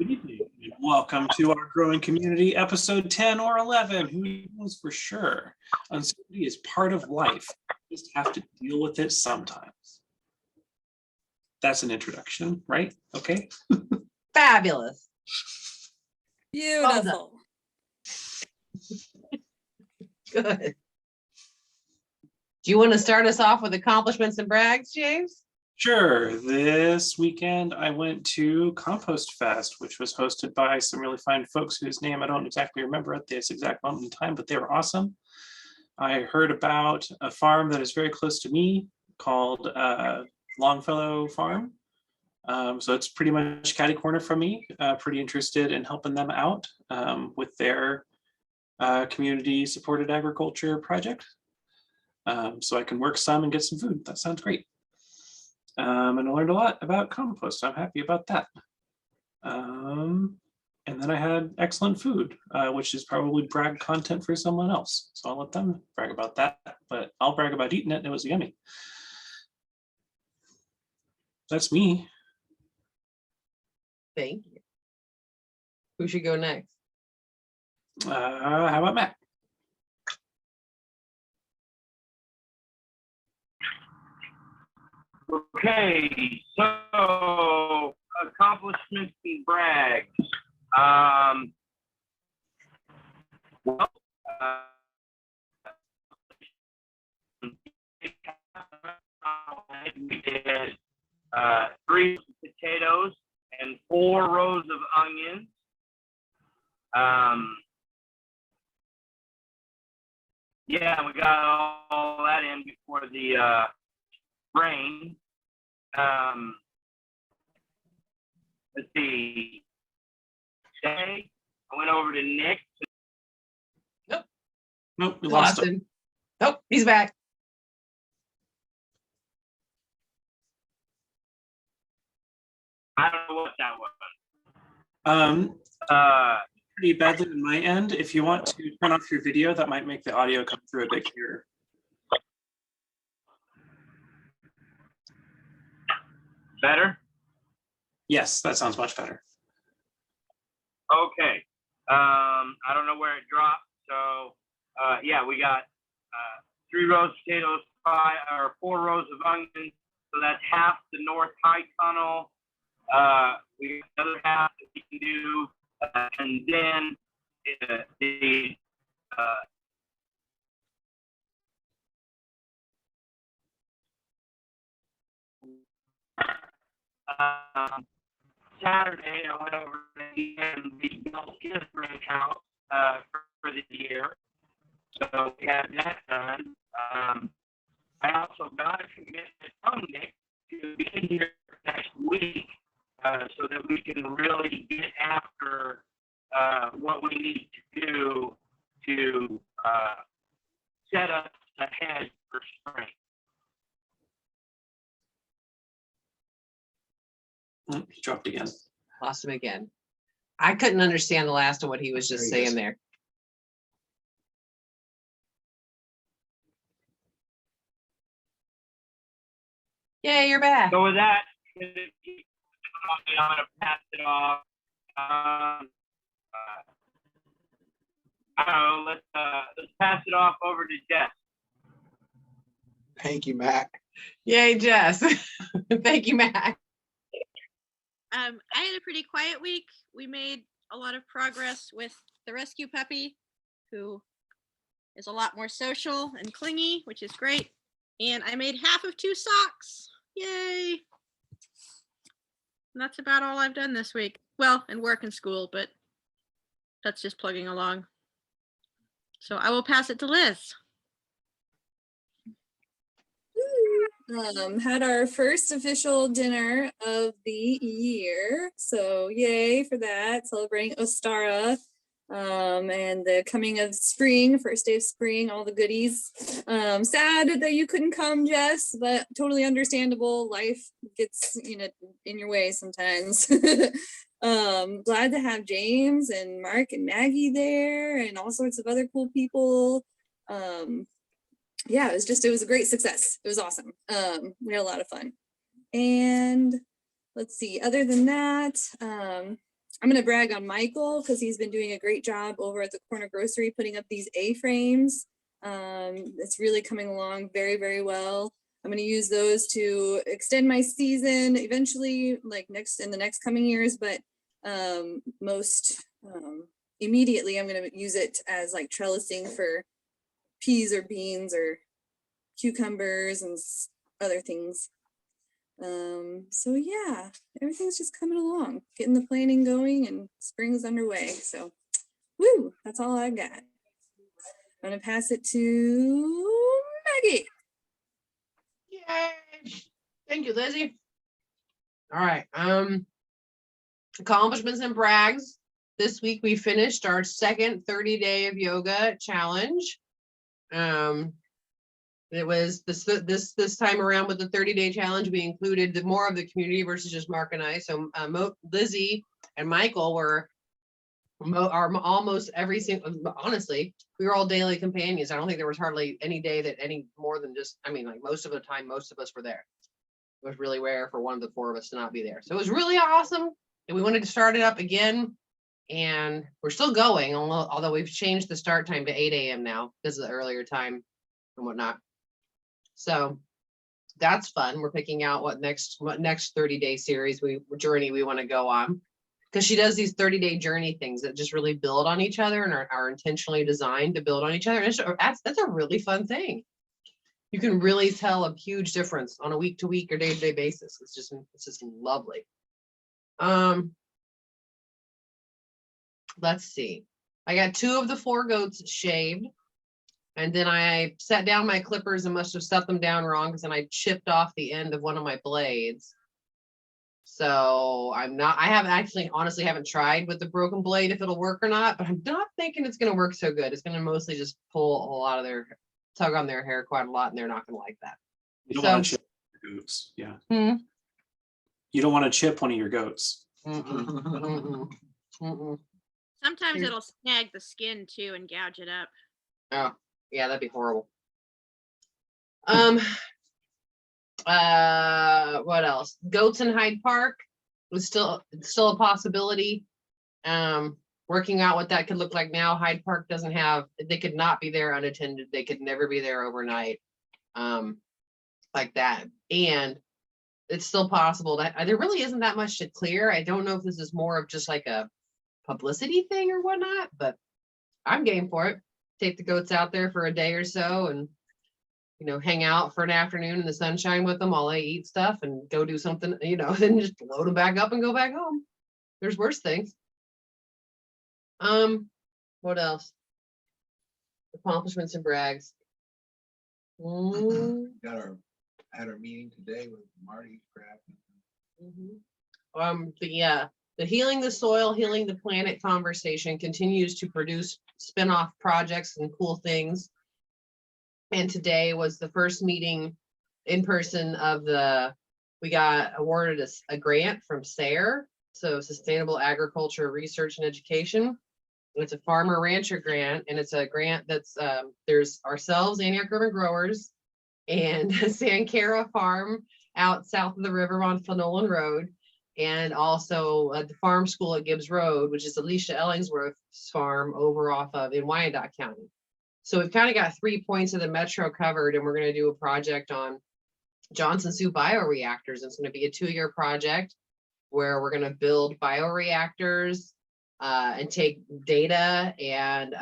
Good evening. Welcome to our growing community, episode 10 or 11. Who knows for sure? Uncertainty is part of life. You just have to deal with it sometimes. That's an introduction, right? Okay. Fabulous. Beautiful. Good. Do you want to start us off with accomplishments and brags, James? Sure. This weekend I went to Compost Fest, which was hosted by some really fine folks whose name I don't exactly remember at this exact moment in time, but they were awesome. I heard about a farm that is very close to me called Longfellow Farm. So it's pretty much catty corner from me. Pretty interested in helping them out with their community supported agriculture project. So I can work some and get some food. That sounds great. And I learned a lot about compost. I'm happy about that. And then I had excellent food, which is probably brag content for someone else. So I'll let them brag about that, but I'll brag about eating it and it was yummy. That's me. Thank you. Who should go next? How about Matt? Okay, so accomplishments and brags. We did 3 potatoes and 4 rows of onions. Yeah, we got all that in before the rain. Let's see. Today, I went over to Nick. Nope, we lost him. Nope, he's back. I don't know what that was. Pretty badly on my end. If you want to turn off your video, that might make the audio come through a bit clearer. Better? Yes, that sounds much better. Okay. I don't know where it dropped. So, yeah, we got 3 rows of potatoes, 4 rows of onions. So that's half the North High Tunnel. We got the other half that we can do. And then Saturday, I went over to the built spring house for the year. So we had that done. I also got a commitment from Nick to be here next week so that we can really get after what we need to do to set us ahead for spring. He dropped again. Lost him again. I couldn't understand the last of what he was just saying there. Yeah, you're back. So with that, I'm gonna pass it off. I don't know. Let's pass it off over to Jess. Thank you, Matt. Yay, Jess. Thank you, Matt. I had a pretty quiet week. We made a lot of progress with the rescue puppy, who is a lot more social and clingy, which is great. And I made half of 2 socks. Yay. And that's about all I've done this week. Well, and work and school, but that's just plugging along. So I will pass it to Liz. Had our first official dinner of the year, so yay for that, celebrating Ostara and the coming of spring, first day of spring, all the goodies. Sad that you couldn't come, Jess, but totally understandable. Life gets in your way sometimes. Glad to have James and Mark and Maggie there and all sorts of other cool people. Yeah, it was a great success. It was awesome. We had a lot of fun. And let's see, other than that, I'm gonna brag on Michael because he's been doing a great job over at the corner grocery putting up these A-frames. It's really coming along very, very well. I'm gonna use those to extend my season eventually, like in the next coming years, but most immediately I'm gonna use it as like trellising for peas or beans or cucumbers and other things. So yeah, everything's just coming along, getting the planning going, and spring is underway. So, woo, that's all I got. I'm gonna pass it to Maggie. Yay! Thank you, Lizzie. All right. Accomplishments and brags. This week we finished our second 30-day of yoga challenge. It was this time around with the 30-day challenge, we included more of the community versus just Mark and I. So Lizzie and Michael were almost every single, honestly, we were all daily companions. I don't think there was hardly any day that any more than just, I mean, like most of the time, most of us were there. It was really rare for one of the four of us to not be there. So it was really awesome. And we wanted to start it up again. And we're still going, although we've changed the start time to 8 a.m. now because of the earlier time and whatnot. So that's fun. We're picking out what next 30-day series journey we want to go on, because she does these 30-day journey things that just really build on each other and are intentionally designed to build on each other. And that's a really fun thing. You can really tell a huge difference on a week-to-week or day-to-day basis. It's just lovely. Let's see. I got 2 of the 4 goats shaved. And then I set down my clippers and must have set them down wrong because then I chipped off the end of one of my blades. So I honestly haven't tried with the broken blade if it'll work or not, but I'm not thinking it's going to work so good. It's going to mostly just pull a lot of tug on their hair quite a lot, and they're not going to like that. You don't want to chip your goats. Yeah. You don't want to chip one of your goats. Sometimes it'll snag the skin too and gouge it up. Oh, yeah, that'd be horrible. What else? Goats in Hyde Park was still a possibility. Working out what that could look like now. Hyde Park they could not be there unattended. They could never be there overnight. Like that. And it's still possible that there really isn't that much to clear. I don't know if this is more of just like a publicity thing or whatnot, but I'm game for it. Take the goats out there for a day or so and, hang out for an afternoon in the sunshine with them while they eat stuff and go do something, then just load them back up and go back home. There's worse things. What else? Accomplishments and brags. Had our meeting today with Marty Craft. The Healing the Soil, Healing the Planet conversation continues to produce spin-off projects and cool things. And today was the first meeting in person we got awarded a grant from SARE, so Sustainable Agriculture Research and Education. It's a farmer rancher grant, and it's a grant that's there's ourselves, Antioch Urban Growers, and Sancara Farm out south of the river on Fanolan Road, and also at the farm school at Gibbs Road, which is Alicia Ellingsworth's farm over in Wyandotte County. So we've kind of got 3 points of the metro covered, and we're going to do a project on Johnson Sioux bioreactors. It's going to be a 2-year project where we're going to build bioreactors and take data, and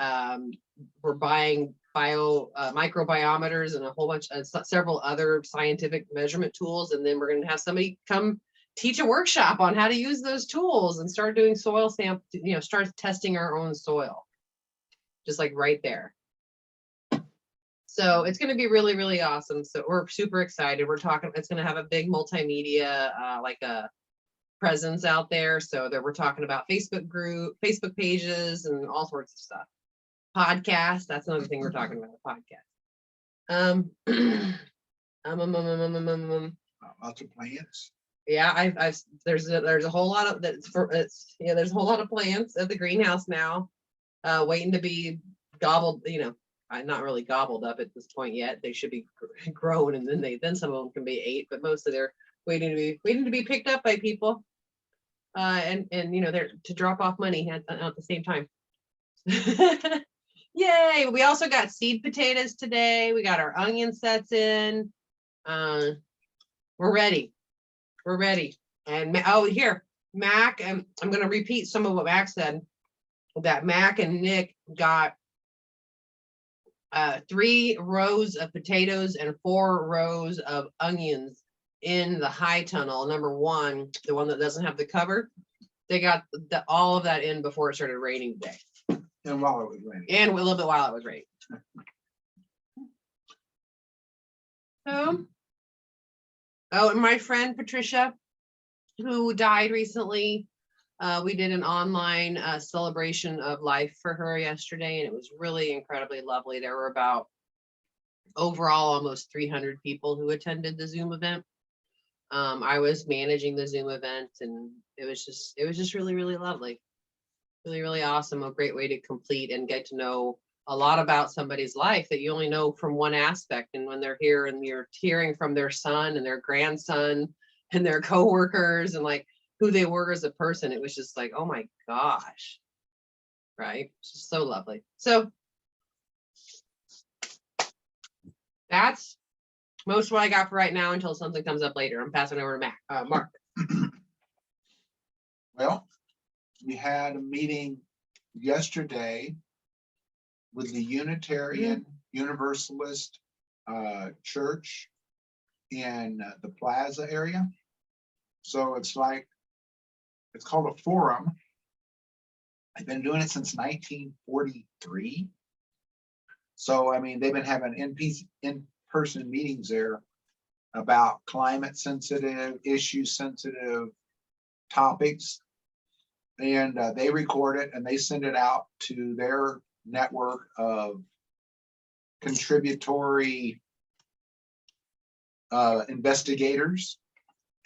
we're buying microbiometers and a whole bunch of several other scientific measurement tools. And then we're going to have somebody come teach a workshop on how to use those tools and start doing soil sample, start testing our own soil, just like right there. So it's going to be really, really awesome. So we're super excited. It's going to have a big multimedia, like a presence out there. So we're talking about Facebook pages and all sorts of stuff. Podcast. That's another thing we're talking about, a podcast. Lots of plants. Yeah, there's a whole lot of there's a whole lot of plants at the greenhouse now, waiting to be gobbled, not really gobbled up at this point yet. They should be grown, and then some of them can be ate, but mostly they're waiting to be picked up by people. and you know, they're to drop off money at the same time. Yay! We also got seed potatoes today. We got our onion sets in. We're ready. We're ready. And oh, here, Mac, and I'm going to repeat some of what Mac said. That Mac and Nick got 3 rows of potatoes and 4 rows of onions in the high tunnel. Number 1, the one that doesn't have the cover. They got all of that in before it started raining today. And while it was raining. And a little bit while it was raining. So, oh, and my friend Patricia, who died recently, we did an online celebration of life for her yesterday, and it was really incredibly lovely. There were about overall almost 300 people who attended the Zoom event. I was managing the Zoom event, and it was just really, really lovely. Really, really awesome. A great way to complete and get to know a lot about somebody's life that you only know from one aspect. And when they're here and you're hearing from their son and their grandson and their coworkers and like who they were as a person, it was just like, oh my gosh. Right? It's just so lovely. So that's most of what I got for right now until something comes up later. I'm passing over to Mark. Well, we had a meeting yesterday with the Unitarian Universalist Church in the Plaza area. So it's called a forum. I've been doing it since 1943. So, I mean, they've been having in-person meetings there about climate sensitive, issue sensitive topics. And they record it and they send it out to their network of contributory investigators.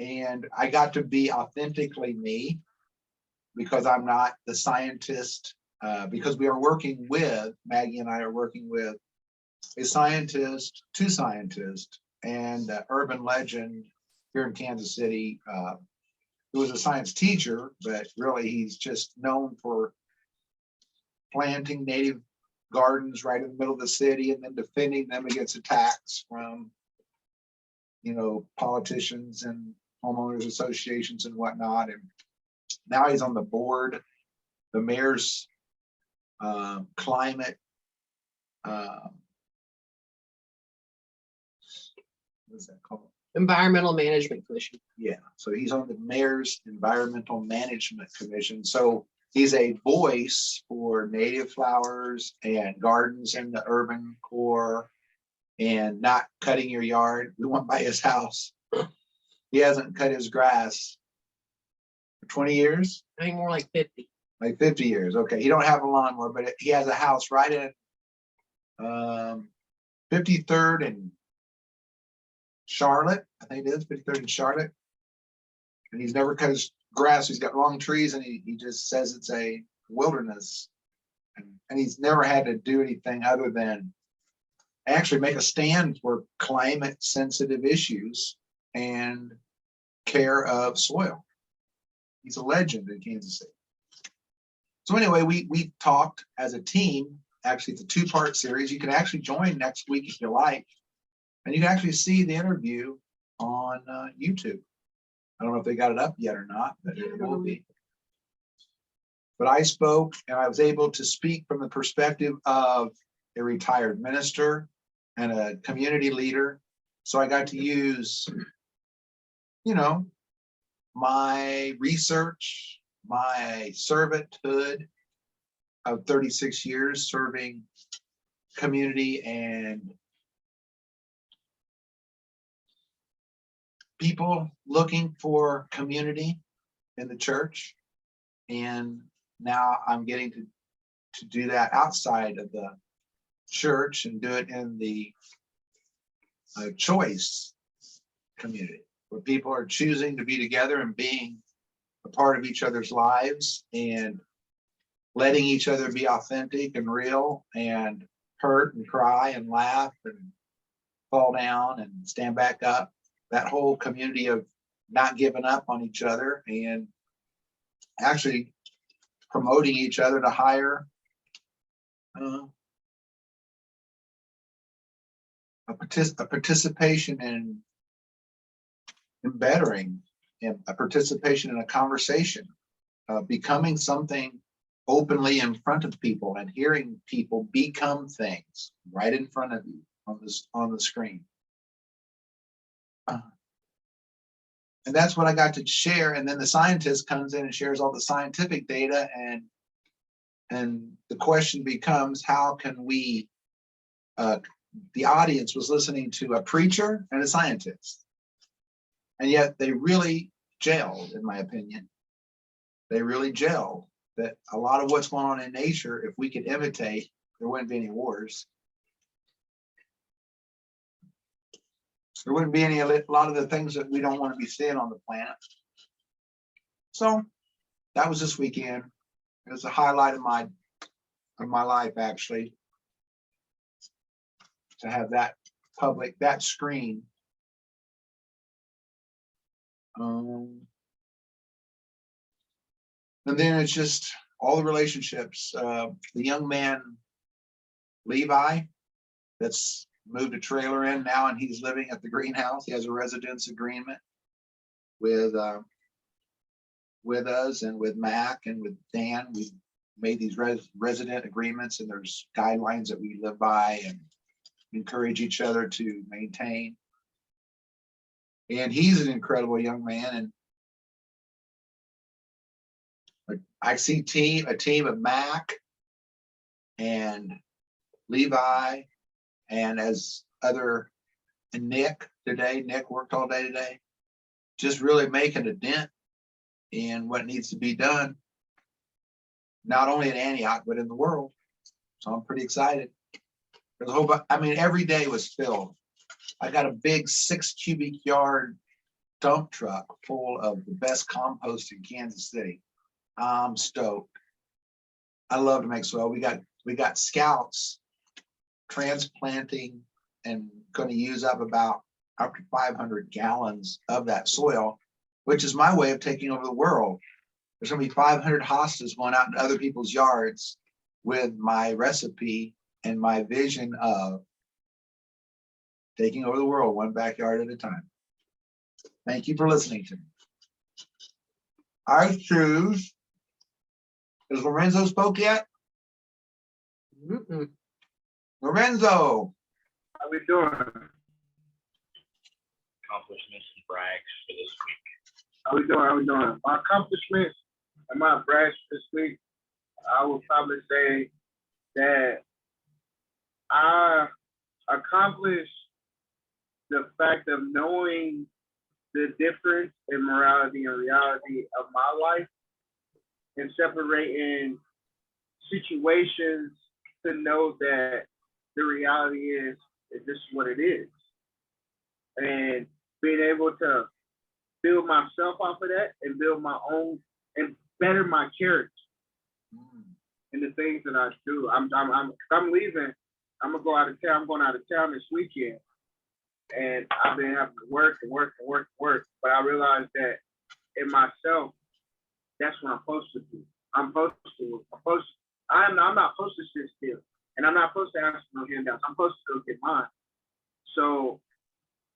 And I got to be authentically me because I'm not the scientist, because we are working with, Maggie and I are working with a scientist, 2 scientists, and urban legend here in Kansas City, who was a science teacher, but really he's just known for planting native gardens right in the middle of the city and then defending them against attacks from, you know, politicians and homeowners associations and whatnot. And now he's on the board, the mayor's climate, what's that called? Environmental Management Commission. Yeah, so he's on the mayor's environmental management commission. So he's a voice for native flowers and gardens in the urban core and not cutting your yard. We went by his house. He hasn't cut his grass for 20 years. I think more like 50. Like 50 years. Okay, he don't have a lawnmower, but he has a house right in 53rd and Charlotte, I think it is 53rd and Charlotte. And he's never cut his grass. He's got long trees and he just says it's a wilderness. And he's never had to do anything other than actually make a stand for climate sensitive issues and care of soil. He's a legend in Kansas City. So anyway, we talked as a team. Actually, it's a 2-part series. You can actually join next week if you like. And you can actually see the interview on YouTube. I don't know if they got it up yet or not, but it will be. But I spoke and I was able to speak from the perspective of a retired minister and a community leader. So I got to use, you know, my research, my servanthood of 36 years serving community and people looking for community in the church. And now I'm getting to do that outside of the church and do it in the choice community where people are choosing to be together and being a part of each other's lives and letting each other be authentic and real and hurt and cry and laugh and fall down and stand back up. That whole community of not giving up on each other and actually promoting each other to higher a participation in bettering, and a participation in a conversation, becoming something openly in front of people and hearing people become things right in front of you on the screen. And that's what I got to share. And then the scientist comes in and shares all the scientific data, and the question becomes, how can we, the audience was listening to a preacher and a scientist, and yet they really gelled, in my opinion. They really gelled. That a lot of what's going on in nature, if we could imitate, there wouldn't be any wars. There wouldn't be a lot of the things that we don't want to be seeing on the planet. So that was this weekend. It was a highlight of my life, actually, to have that screen. And then it's just all the relationships. The young man, Levi, that's moved a trailer in now, and he's living at the greenhouse. He has a residence agreement with us and with Mac and with Dan. We've made these resident agreements, and there's guidelines that we live by and encourage each other to maintain. And he's an incredible young man. And I see a team of Mac and Levi, and Nick today. Nick worked all day today, just really making a dent in what needs to be done, not only in Antioch, but in the world. So I'm pretty excited. There's a whole, I mean, every day was filled. I got a big 6 cubic yard dump truck full of the best compost in Kansas City. I'm stoked. I love to make soil. We got scouts transplanting and going to use up about up to 500 gallons of that soil, which is my way of taking over the world. There's going to be 500 hostas going out into other people's yards with my recipe and my vision of taking over the world one backyard at a time. Thank you for listening to me. I choose. Has Lorenzo spoke yet? Mm-mm. Lorenzo. How we doing? Accomplishments and brags for this week. How we doing? My accomplishments and my brags this week, I would probably say that I accomplished the fact of knowing the difference in morality and reality of my life, and separating situations to know that the reality is that this is what it is. And being able to build myself off of that and build my own and better my character in the things that I do. I'm leaving. I'm gonna go out of town. I'm going out of town this weekend. And I've been having to work. But I realized that in myself, that's what I'm supposed to do. I'm not supposed to sit still. And I'm not supposed to ask for no handouts. I'm supposed to go get mine. So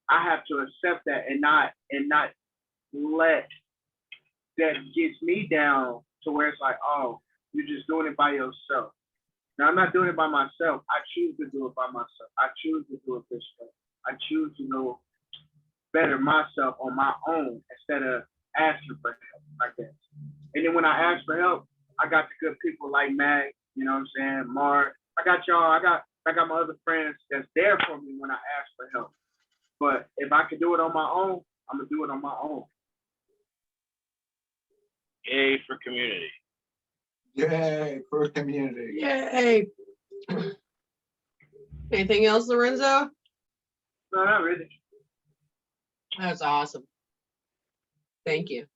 I have to accept that and not let that get me down to where it's like, oh, you're just doing it by yourself. Now, I'm not doing it by myself. I choose to do it by myself. I choose to do it this way. I choose to know better myself on my own instead of asking for help like that. And then when I ask for help, I got the good people like Mag, you know what I'm saying, Mark. I got y'all. I got my other friends that's there for me when I ask for help. But if I can do it on my own, I'm gonna do it on my own. Yay for community. Yay for community. Yay. Anything else, Lorenzo? No, not really. That's awesome. Thank you.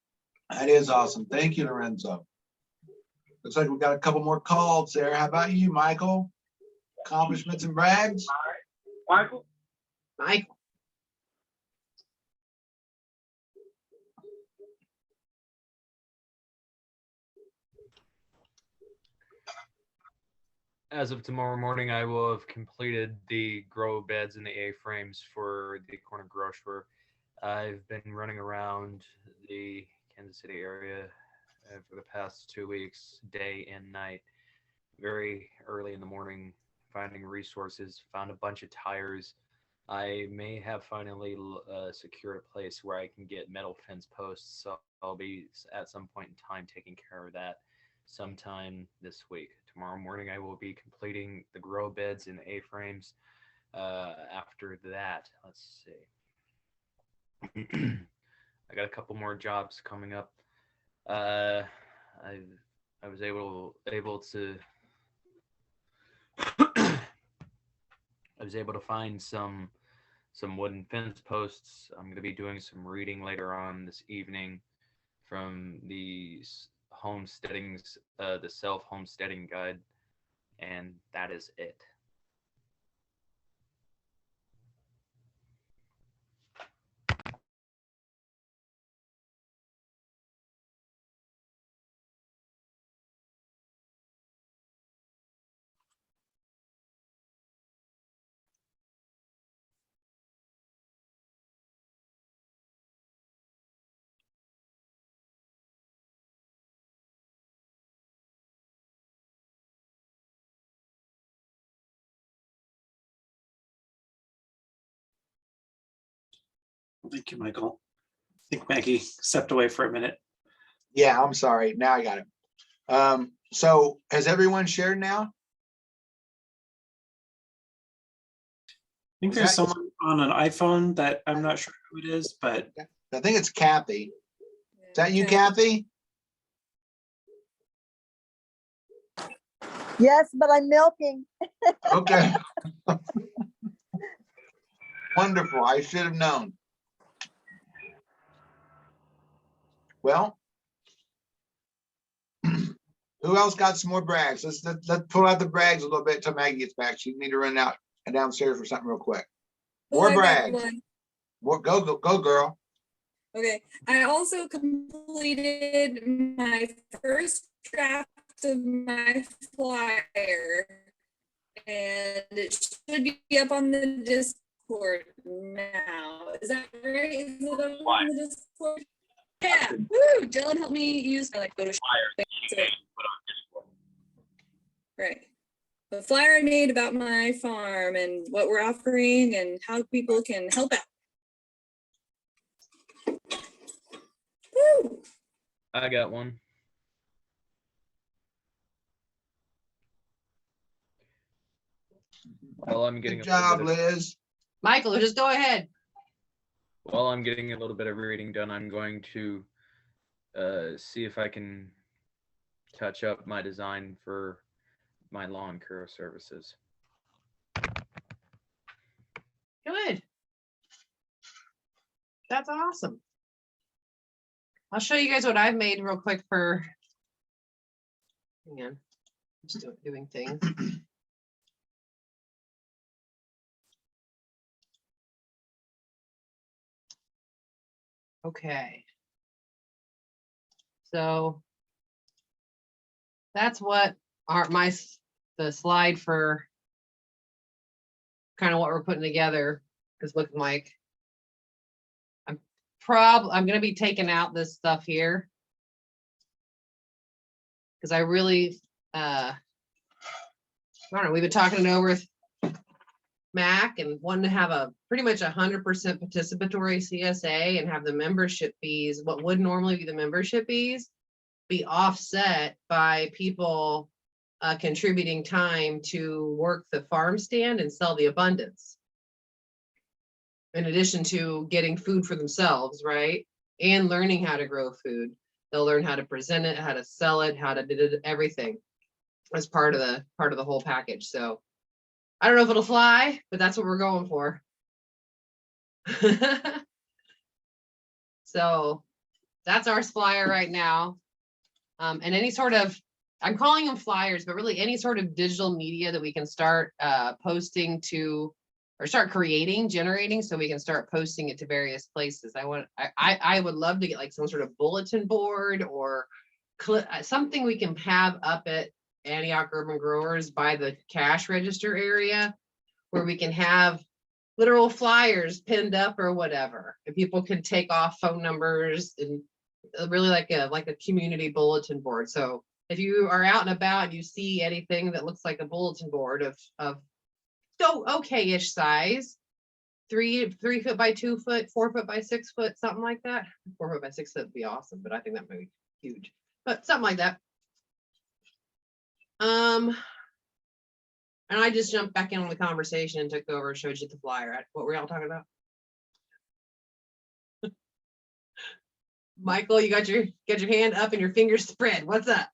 That is awesome. Thank you, Lorenzo. Looks like we got a couple more calls there. How about you, Michael? Accomplishments and brags? Michael? Michael. as of tomorrow morning, I will have completed the grow beds and the A-frames for the corner grocery. I've been running around the Kansas City area for the past 2 weeks, day and night, very early in the morning, finding resources, found a bunch of tires. I may have finally secured a place where I can get metal fence posts, so I'll be at some point in time taking care of that sometime this week. Tomorrow morning, I will be completing the grow beds and A-frames. After that, let's see. I got a couple more jobs coming up. I was able to I was able to find some wooden fence posts. I'm going to be doing some reading later on this evening from the homesteading's the self homesteading guide, and that is it. Thank you, Michael. I think Maggie stepped away for a minute. Yeah, I'm sorry. Now I got it. So has everyone shared now? I think Is there's that- someone on an iPhone that I'm not sure who it is, but I think it's Kathy. Is that you, Kathy? Yes, but I'm milking. Okay. Wonderful. I should have known. Well, who else got some more brags? Let's pull out the brags a little bit till Maggie gets back. She need to run out and downstairs for something real quick. More I got brags. one. More, go, girl. Okay, I also completed my first draft of my flyer, and it should be up on the Discord now. Is that right? Is it up on the Discord? Yeah. Woo! Dylan helped me use my Photoshop. Right. The flyer I made about my farm and what we're offering and how people can help out. Woo! I got one. Well, I'm getting Good a little job, bit of, Liz. Michael, just go ahead. while I'm getting a little bit of reading done, I'm going to see if I can touch up my design for my lawn care services. Good. That's awesome. I'll show you guys what I've made real quick for. Hang on, I'm just doing things. Okay. So that's what the slide for kind of what we're putting together is looking like. I'm going to be taking out this stuff here because I really I don't know, we've been talking it over with Mac and wanting to have a pretty much 100% participatory CSA and have the membership fees, what would normally be the membership fees, be offset by people contributing time to work the farm stand and sell the abundance. In addition to getting food for themselves, right? And learning how to grow food. They'll learn how to present it, how to sell it, how to do everything as part of the whole package. So I don't know if it'll fly, but that's what we're going for. So that's our flyer right now. And any sort of, I'm calling them flyers, but really any sort of digital media that we can start posting to, or start generating so we can start posting it to various places. I would love to get like some sort of bulletin board or something we can have up at Antioch Urban Growers by the cash register area, where we can have literal flyers pinned up or whatever, and people can take off phone numbers, and really like a community bulletin board. So if you are out and about and you see anything that looks like a bulletin board of so okay-ish size, 3 foot by 2 foot, 4 foot by 6 foot, something like that. 4 foot by 6 foot would be awesome, but I think that might be huge, but something like that. And I just jumped back in on the conversation and took over and showed you the flyer. What were y'all talking about? Michael, you got your hand up and your fingers spread. What's up?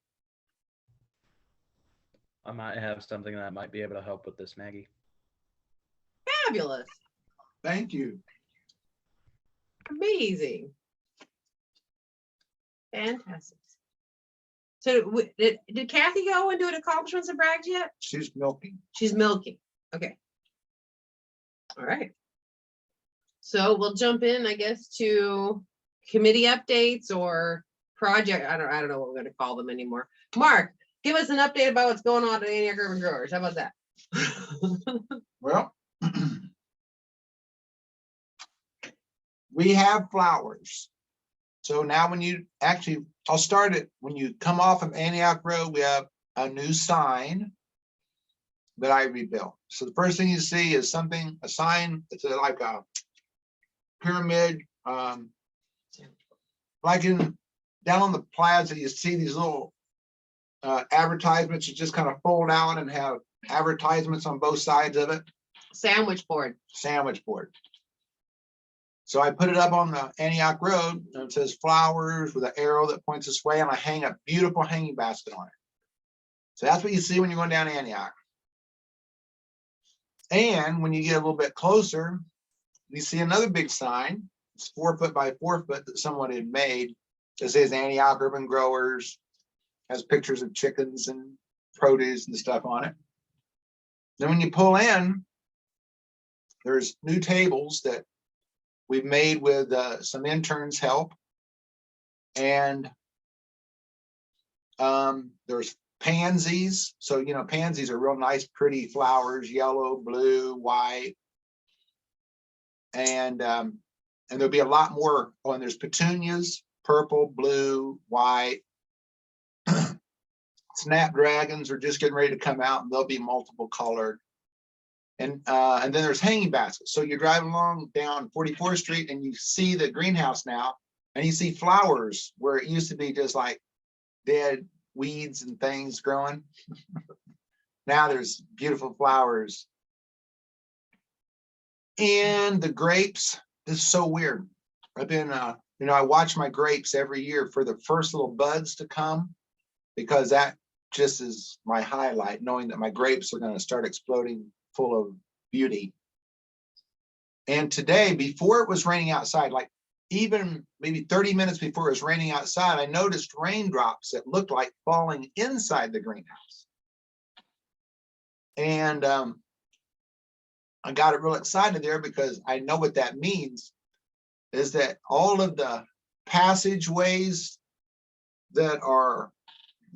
I might have something that might be able to help with this, Maggie. Fabulous. Thank you. Amazing. Fantastic. So did Kathy go and do an accomplishments and brags yet? She's milking. She's milking. Okay. All right. So we'll jump in, I guess, to committee updates or project. I don't know what we're going to call them anymore. Mark, give us an update about what's going on at Antioch Urban Growers. How about that? Well, we have flowers. So now when you actually, I'll start it when you come off of Antioch Road, we have a new sign that I rebuilt. So the first thing you see is a sign, it's like a pyramid, like down on the plaza, you see these little advertisements that just kind of fold out and have advertisements on both sides of it. Sandwich board. Sandwich board. So I put it up on the Antioch Road, and it says flowers with an arrow that points this way, and I hang a beautiful hanging basket on it. So that's what you see when you're going down Antioch. And when you get a little bit closer, you see another big sign. It's 4 foot by 4 foot that someone had made. It says Antioch Urban Growers, has pictures of chickens and produce and stuff on it. Then when you pull in, there's new tables that we've made with some interns' help. And there's pansies. So, you know, pansies are real nice, pretty flowers, yellow, blue, white. And there'll be a lot more. Oh, and there's petunias, purple, blue, white. Snapdragons are just getting ready to come out, and they'll be multiple colored. And then there's hanging baskets. So you're driving along down 44th Street and you see the greenhouse now, and you see flowers where it used to be just like dead weeds and things growing. Now there's beautiful flowers. And the grapes, this is so weird. I've been, you know, I watch my grapes every year for the first little buds to come, because that just is my highlight, knowing that my grapes are going to start exploding full of beauty. And today, before it was raining outside, like even maybe 30 minutes before it was raining outside, I noticed raindrops that looked like falling inside the greenhouse. And I got real excited there, because I know what that means is that all of the passageways that are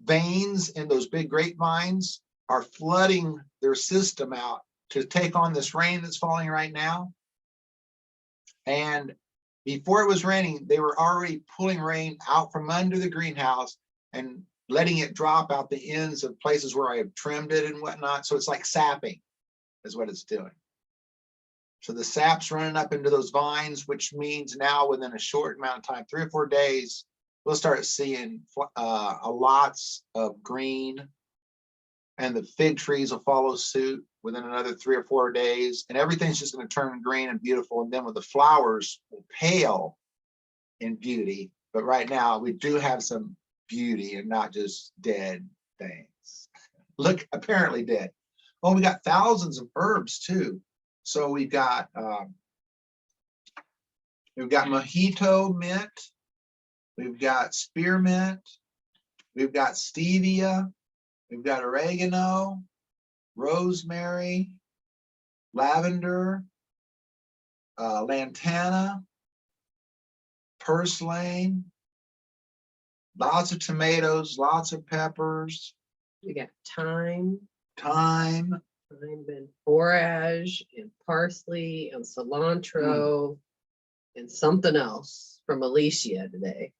veins in those big grapevines are flooding their system out to take on this rain that's falling right now. And before it was raining, they were already pulling rain out from under the greenhouse and letting it drop out the ends of places where I have trimmed it and whatnot. So it's like sapping is what it's doing. So the sap's running up into those vines, which means now within a short amount of time, 3 or 4 days, we'll start seeing lots of green, and the fig trees will follow suit within another 3 or 4 days, and everything's just going to turn green and beautiful. And then with the flowers will pale in beauty. But right now we do have some beauty and not just dead things. Look, apparently dead. Oh, we got thousands of herbs too. So we've got mojito mint, we've got spearmint, we've got stevia, we've got oregano, rosemary, lavender, lantana, purslane, lots of tomatoes, lots of peppers, We got thyme and borage and parsley and cilantro and something else from Alicia today.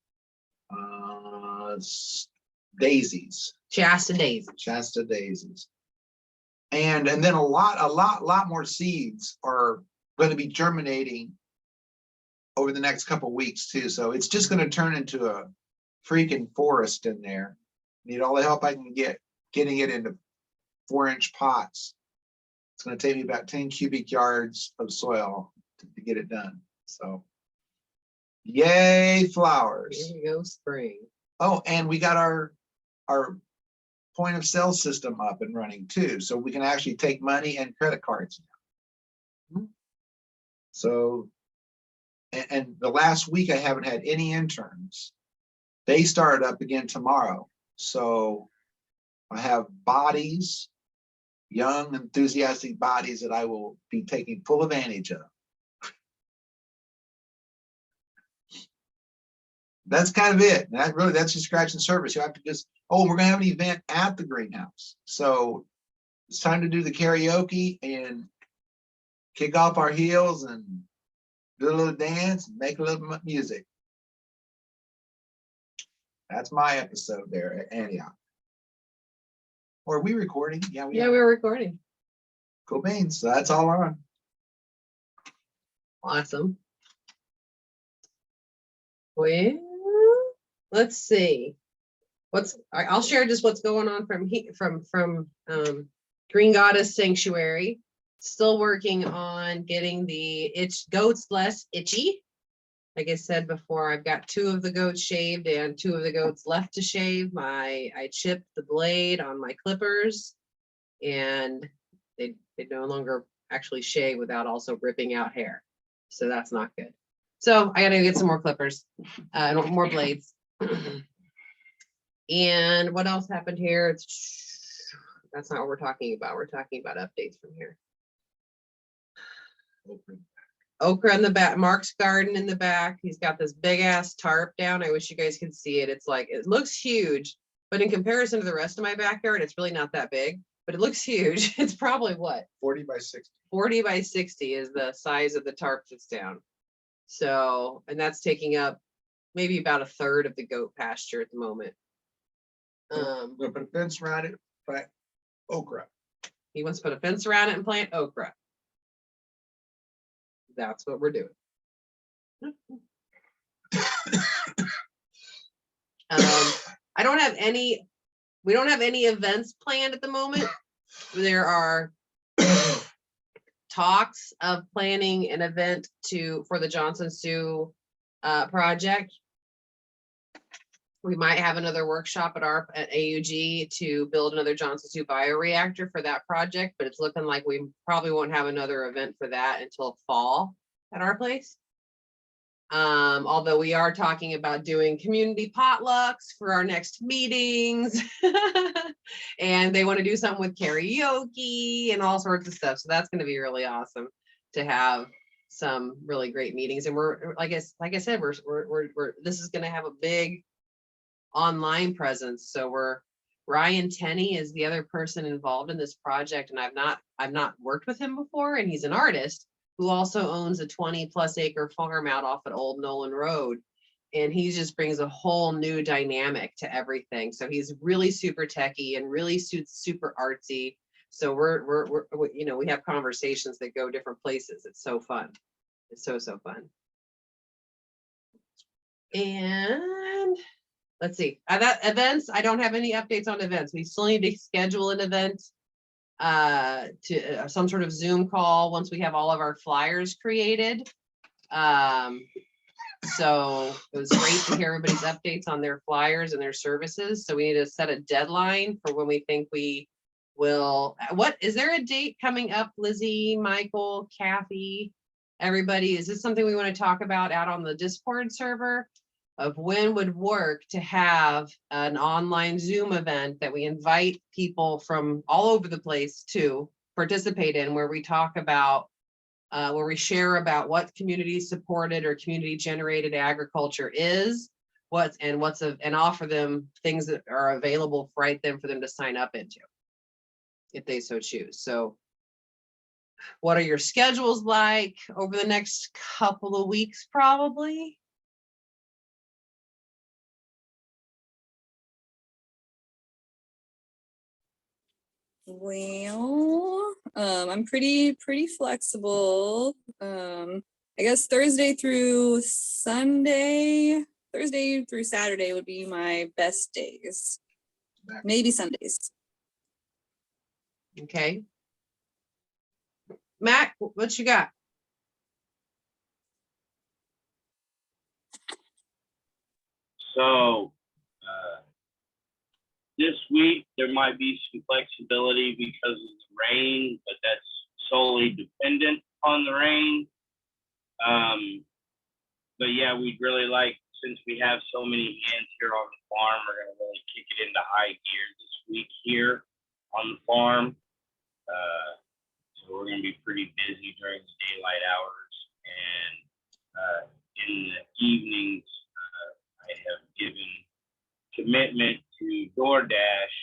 Daisies, Shasta daisies. And then a lot more seeds are going to be germinating over the next couple of weeks too. So it's just going to turn into a freaking forest in there. Need all the help I can get getting it into 4-inch pots. It's going to take me about 10 cubic yards of soil to get it done. So yay, flowers. Here we go, spring. Oh, and we got our point of sale system up and running too. So we can actually take money and credit cards now. So, and the last week I haven't had any interns. They started up again tomorrow. So I have bodies, young, enthusiastic bodies that I will be taking full advantage of. That's kind of it. That's just scratching the surface. You have to just, oh, we're gonna have an event at the greenhouse. So it's time to do the karaoke and kick off our heels and do a little dance and make a little music. That's my episode there at Antioch. Or are we recording? Yeah, we Yeah, are. we're recording. Cool beans. So that's all on. Awesome. Well, let's see. I'll share just what's going on from Green Goddess Sanctuary. Still working on getting the goats less itchy. Like I said before, I've got 2 of the goats shaved and 2 of the goats left to shave. I chipped the blade on my clippers, and they no longer actually shave without also ripping out hair. So that's not good. So I gotta get some more clippers, more blades. And what else happened here? That's not what we're talking about. We're talking about updates from here. Okra in the back, Mark's garden in the back. He's got this big ass tarp down. I wish you guys could see it. It's like, it looks huge, but in comparison to the rest of my backyard, it's really not that big, but it looks huge. It's probably what? 40 by 60. 40 by 60 is the size of the tarp that's down. So, and that's taking up maybe about 1/3 of the goat pasture at the moment. We're gonna put a fence around it, plant okra. He wants to put a fence around it and plant okra. That's what we're doing. I don't have any, we don't have any events planned at the moment. There are talks of planning an event for the Johnson Sioux project. We might have another workshop at AUG to build another Johnson Sioux bioreactor for that project, but it's looking like we probably won't have another event for that until fall at our place. Although we are talking about doing community potlucks for our next meetings. And they want to do something with karaoke and all sorts of stuff. So that's going to be really awesome to have some really great meetings. And we're, like I said, we're this is going to have a big online presence. So Ryan Tenney is the other person involved in this project, and I've not worked with him before, and he's an artist who also owns a 20+ acre farm out off at Old Nolan Road, and he just brings a whole new dynamic to everything. So he's really super techie and really super artsy. So we're you know, we have conversations that go different places. It's so fun. It's so fun. And let's see, that events, I don't have any updates on events. We still need to schedule an event to some sort of Zoom call once we have all of our flyers created. So it was great to hear everybody's updates on their flyers and their services. So we need to set a deadline for when we think we will. What is there a date coming up, Lizzie, Michael, Kathy, everybody? Is this something we want to talk about out on the Discord server? Of when would work to have an online Zoom event that we invite people from all over the place to participate in, where we talk about, where we share about what community supported or community generated agriculture is, and offer them things that are available right then for them to sign up into, if they so choose. So what are your schedules like over the next couple of weeks, probably? Well, I'm pretty flexible. I guess Thursday through Saturday would be my best days. Maybe Sundays. Okay. Matt, what you got? So, this week, there might be some flexibility because of the rain, but that's solely dependent on the rain. But yeah, we'd really like, since we have so many hands here on the farm, we're gonna really kick it into high gear this week here on the farm. So we're gonna be pretty busy during the daylight hours, and in the evenings, I have given commitment to DoorDash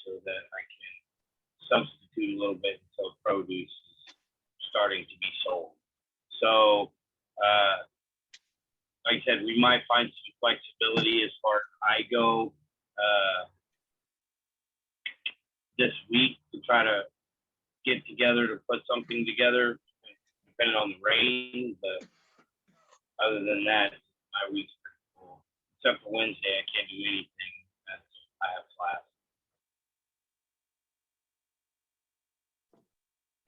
so that I can substitute a little bit until produce is starting to be sold. So, like I said, we might find some flexibility as far as I go this week to try to get together to put something together, depending on the rain. But other than that, my week's pretty full. Except for Wednesday, I can't do anything. I have class.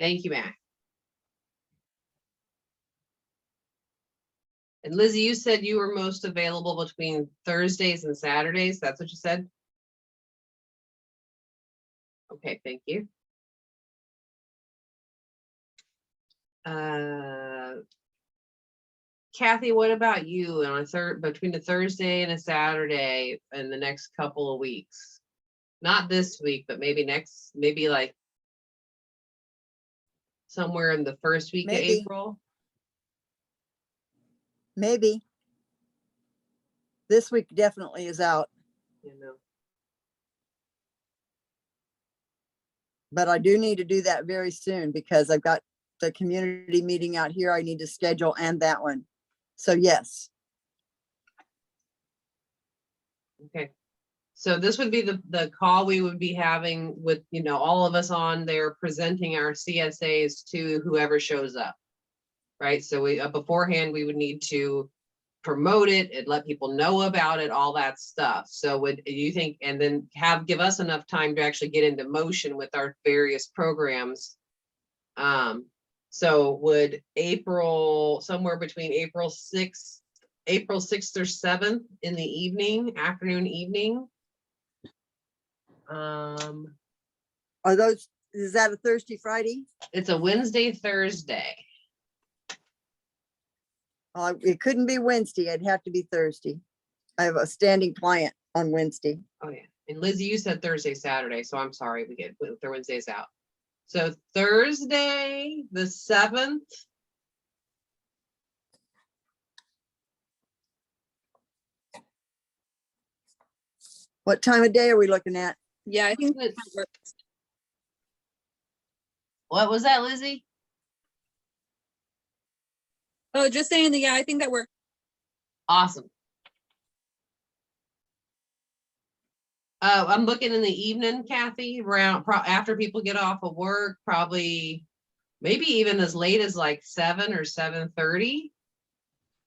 Thank you, Matt. And Lizzie, you said you were most available between Thursdays and Saturdays. That's what you said? Okay, thank you. Kathy, what about you on between a Thursday and a Saturday in the next couple of weeks? Not this week, but maybe like somewhere in the first week of Maybe. April. Maybe. This week definitely is out, You know, but I do need to do that very soon because I've got the community meeting out here I need to schedule and that one. So yes, okay. So this would be the call we would be having with, all of us on there presenting our CSAs to whoever shows up. Right? So we, beforehand, we would need to promote it and let people know about it, all that stuff. So would you think, and then give us enough time to actually get into motion with our various programs. So would somewhere between April 6th or 7th in the afternoon, evening. is that a Thursday, Friday? It's a Wednesday, Thursday. It couldn't be Wednesday. It'd have to be Thursday. I have a standing client on Wednesday. Oh yeah, and Lizzie, you said Thursday, Saturday, so I'm sorry, we get the Wednesdays out. So Thursday, the 7th. What time of day are we looking at? Yeah, I think that works. What was that, Lizzie? Oh, just saying that, yeah, I think that works. Awesome. I'm looking in the evening, Kathy, around after people get off of work, probably maybe even as late as like 7 or 7:30.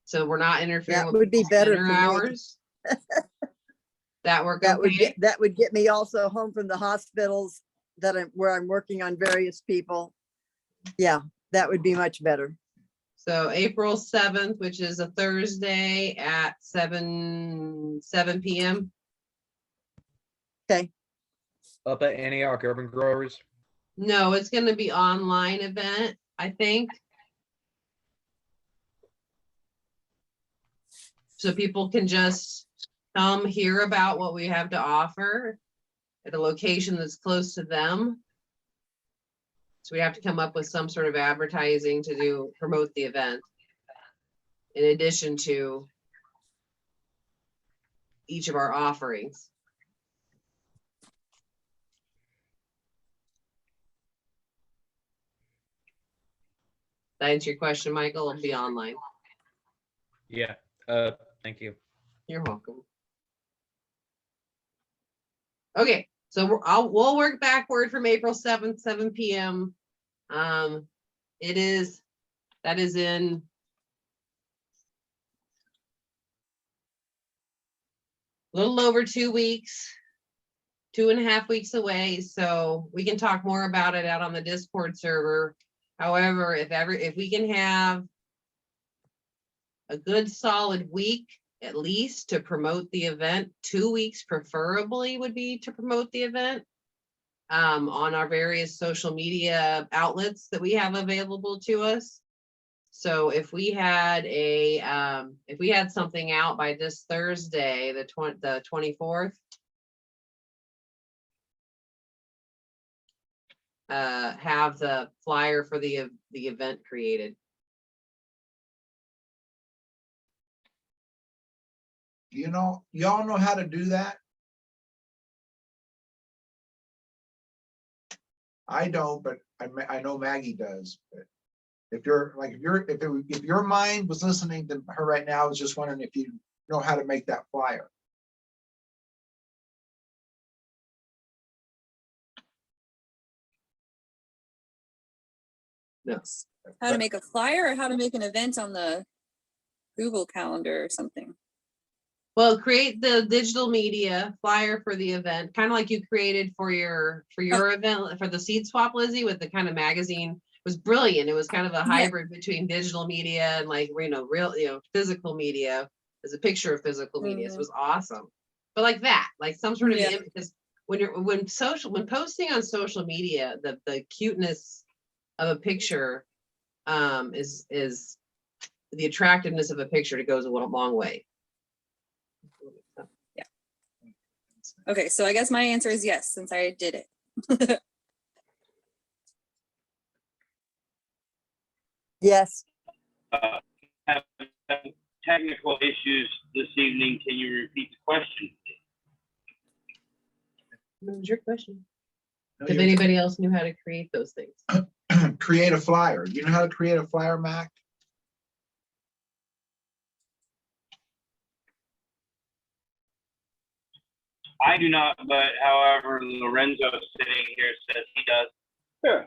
So we're not interfering That with would be people's better dinner for me. hours. That work okay? That would get me also home from the hospitals where I'm working on various people. Yeah, that would be much better. So April 7th, which is a Thursday at 7 p.m. Okay. Up at Antioch Urban Growers. No, it's going to be online event, I think. So people can just come hear about what we have to offer at a location that's close to them. So we have to come up with some sort of advertising to promote the event. In addition to each of our offerings. That answer your question, Michael? It'll be online. Yeah. Thank you. You're welcome. Okay, so we'll work backward from April 7th, 7 p.m. That is in a little over 2 weeks, 2.5 weeks away. So we can talk more about it out on the Discord server. However, if we can have a good solid week at least to promote the event, 2 weeks preferably would be to promote the event on our various social media outlets that we have available to us. So if we had something out by this Thursday, the 24th, have the flyer for the event created. Y'all know how to do that? I don't, but I know Maggie does. But if your mind was listening to her right now, I was just wondering if you know how to make that flyer. No. How to make a flyer or how to make an event on the Google Calendar or something? Well, create the digital media flyer for the event, kind of like you created for your event for the seed swap, Lizzie, with the kind of magazine. It was brilliant. It was kind of a hybrid between digital media and like real physical media. As a picture of physical media. So it was awesome. But like that, like some sort of because when posting on social media, the cuteness of a picture is the attractiveness of a picture. It goes a long way. Okay, so I guess my answer is yes, since I did it. Yes. Have some technical issues this evening. Can you repeat the question? What was your question? No, If you're- anybody else knew how to create those things. Create a flyer. You know how to create a flyer, Mac? I do not, but however, Lorenzo sitting here says he does. Yeah.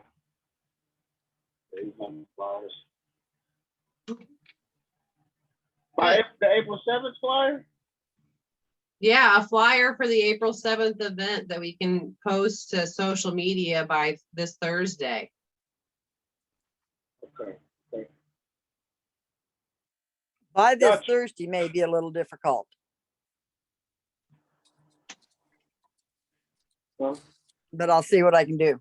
By the April 7th flyer? Yeah, a flyer for the April 7th event that we can post to social media by this Thursday. Okay. By this Gotcha. Thursday may be a little difficult. Well, But I'll see what I can do.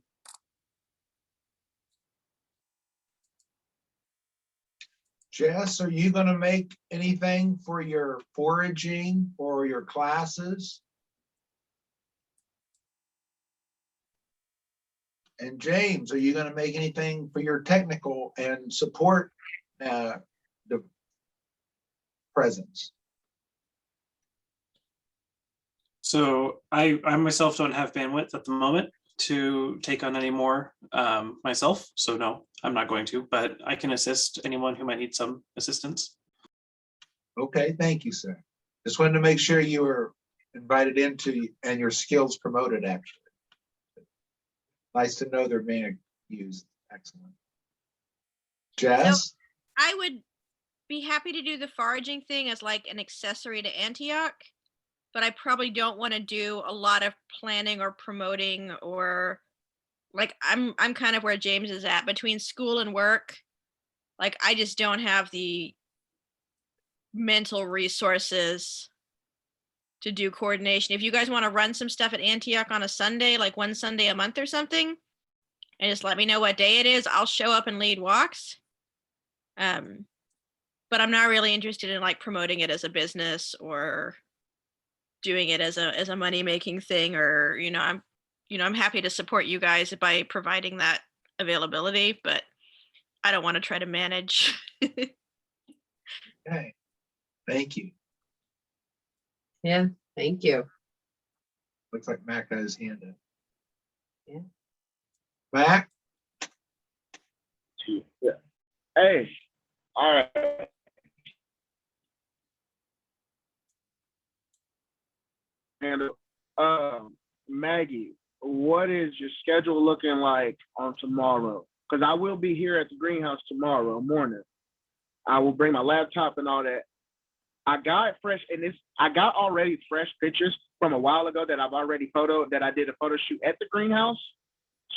Jess, are you gonna make anything for your foraging or your classes? And James, are you gonna make anything for your technical and support the presence? So I myself don't have bandwidth at the moment to take on any more myself. So no, I'm not going to, but I can assist anyone who might need some assistance. Okay, thank you, sir. Just wanted to make sure you were invited into and your skills promoted, actually. Nice to know they're being used. Excellent. Jess? I would be happy to do the foraging thing as like an accessory to Antioch, but I probably don't want to do a lot of planning or promoting, or like I'm kind of where James is at between school and work. Like I just don't have the mental resources to do coordination. If you guys want to run some stuff at Antioch on a Sunday, like one Sunday a month or something, and just let me know what day it is, I'll show up and lead walks. But I'm not really interested in like promoting it as a business or doing it as a money making thing, or I'm happy to support you guys by providing that availability, but I don't want to try to manage. Okay, thank you. Yeah, Thank you. Looks like Mac got his hand up. Yeah. Mac, Yeah. Hey, all right. And Maggie, what is your schedule looking like on tomorrow? Because I will be here at the greenhouse tomorrow morning. I will bring my laptop and all that. I got already fresh pictures from a while ago that I've already that I did a photo shoot at the greenhouse.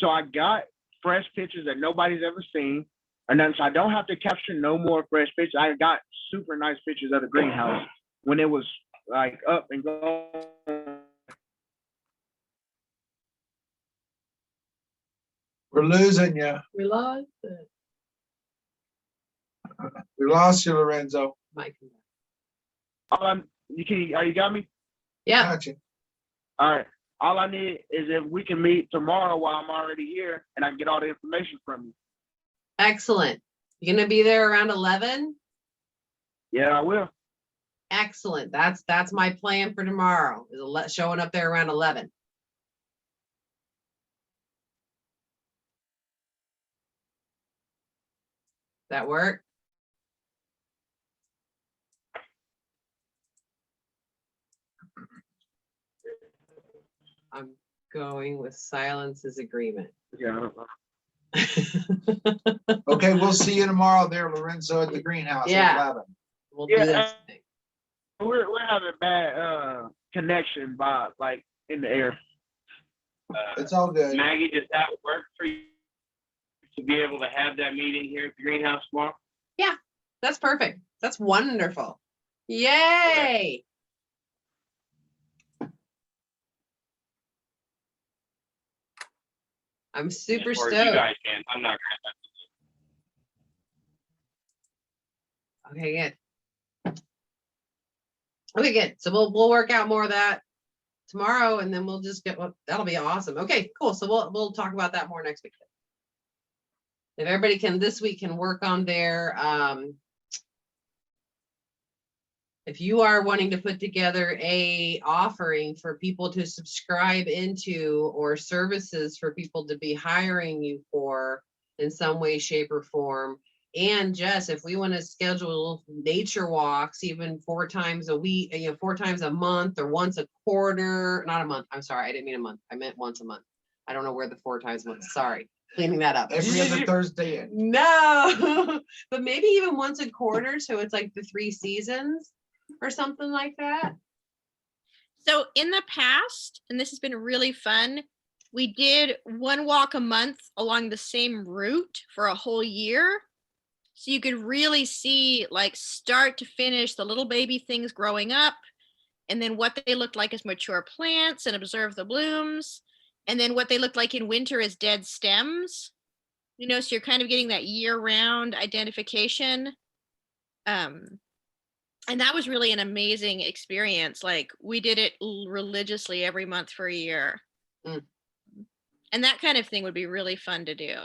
So I got fresh pictures that nobody's ever seen. And then so I don't have to capture no more fresh pictures. I got super nice pictures of the greenhouse when it was like up and going. we're losing you. We lost it. We lost you, Lorenzo. Mike. You got me? Yeah, Gotcha. All right. All I need is if we can meet tomorrow while I'm already here and I can get all the information from you. excellent. You gonna be there around 11? Yeah, I will. Excellent. That's my plan for tomorrow, is showing up there around 11. That work? I'm going with silence is agreement. Yeah. Okay, we'll see you tomorrow there, Lorenzo, at the greenhouse Yeah. at 11. We'll do Yeah. this thing. We're having bad connection vibe like in the air. It's all good. Maggie, does that work for you to be able to have that meeting here at the greenhouse tomorrow? That's perfect. That's wonderful. Yay. I'm super Or stoked. you guys can. I'm not gonna. Okay, good. Okay, good. So we'll work out more of that tomorrow, and then we'll just get that'll be awesome. Okay, cool. So we'll talk about that more next week. If everybody this week can work on their if you are wanting to put together a offering for people to subscribe into or services for people to be hiring you for in some way, shape, or form. And Jess, if we want to schedule nature walks, even 4 times a week, 4 times a month or once a quarter, not a month. I'm sorry. I didn't mean a month. I meant once a month. I don't know where the 4 times was. Sorry. Cleaning that up. Every other Thursday. No, but maybe even once a quarter. So it's like the 3 seasons or something like that. So in the past, and this has been really fun, we did 1 walk a month along the same route for a whole year. So you could really see like start to finish the little baby things growing up, and then what they looked like as mature plants and observe the blooms, and then what they looked like in winter as dead stems. So you're kind of getting that year-round identification. And that was really an amazing experience. Like we did it religiously every month for a year. Mm. And that kind of thing would be really fun to do.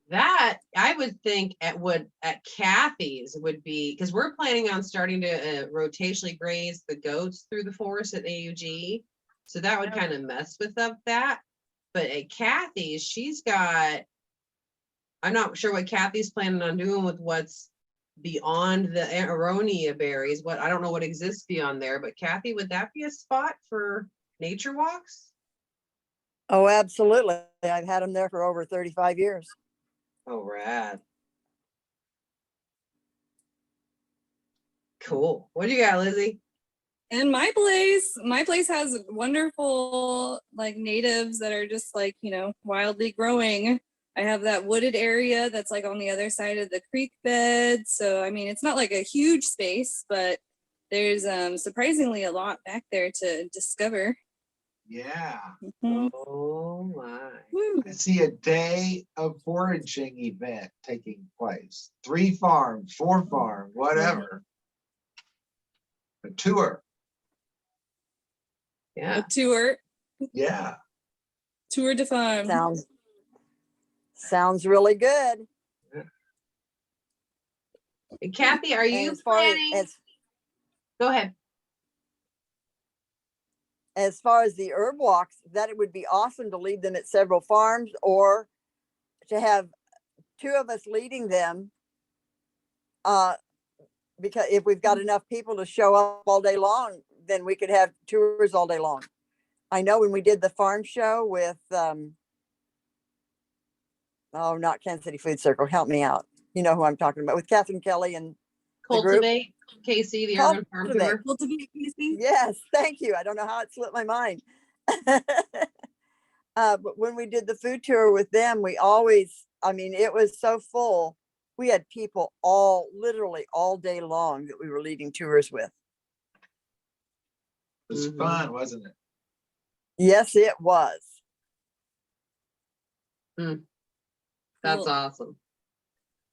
That I would think at Kathy's would be, because we're planning on starting to rotationally graze the goats through the forest at AUG. So that would kind of mess with that. But at Kathy's, she's got, I'm not sure what Kathy's planning on doing with what's beyond the aronia berries. I don't know what exists beyond there, but Kathy, would that be a spot for nature walks? Oh, absolutely. I've had them there for over 35 years. Oh, rad. Cool. What do you got, Lizzie? And my place has wonderful like natives that are just like, wildly growing. I have that wooded area that's like on the other side of the creek bed. So, I mean, it's not like a huge space, but there's surprisingly a lot back there to discover. Yeah. Mhm. Oh my. Woo. I see a day of foraging event taking place. 3 farms, 4 farms, whatever. A tour. Yeah. A tour Yeah. de farm. Sounds really good. And Kathy, are And you as far planning? as Go ahead. as far as the herb walks, that it would be awesome to lead them at several farms or to have two of us leading them. Because if we've got enough people to show up all day long, then we could have tours all day long. I know when we did the farm show with, oh, not Kansas City Food Circle, help me out. You know who I'm talking about, with Catherine Kelly and the group. Cultivate, Casey, the urban farm Cultivate. tour. Cultivate, Casey. Yes, thank you. I don't know how it slipped my mind. But when we did the food tour with them, we always, I mean, it was so full. We had people literally all day long that we were leading tours with. It was fun, wasn't it? Yes, it was. That's Cool. awesome.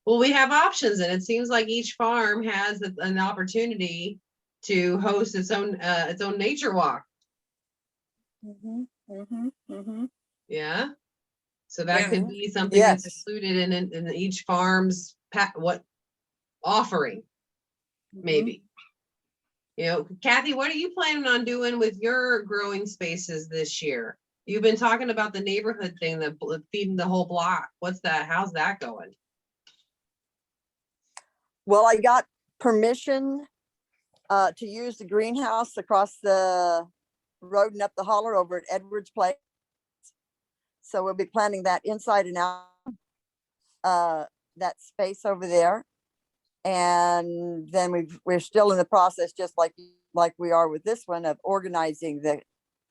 Well, we have options, and it seems like each farm has an opportunity to host its own nature walk. Mhm, mhm, mhm. Yeah. So that Yeah. could be something that's Yes. included in each farm's offering, Mhm. maybe. You know, Kathy, what are you planning on doing with your growing spaces this year? You've been talking about the neighborhood thing, feeding the whole block. What's that? How's that going? Well, I got permission to use the greenhouse across the road and up the holler over at Edwards Place. So we'll be planting that inside and out, that space over there. And then we're still in the process, just like we are with this one, of organizing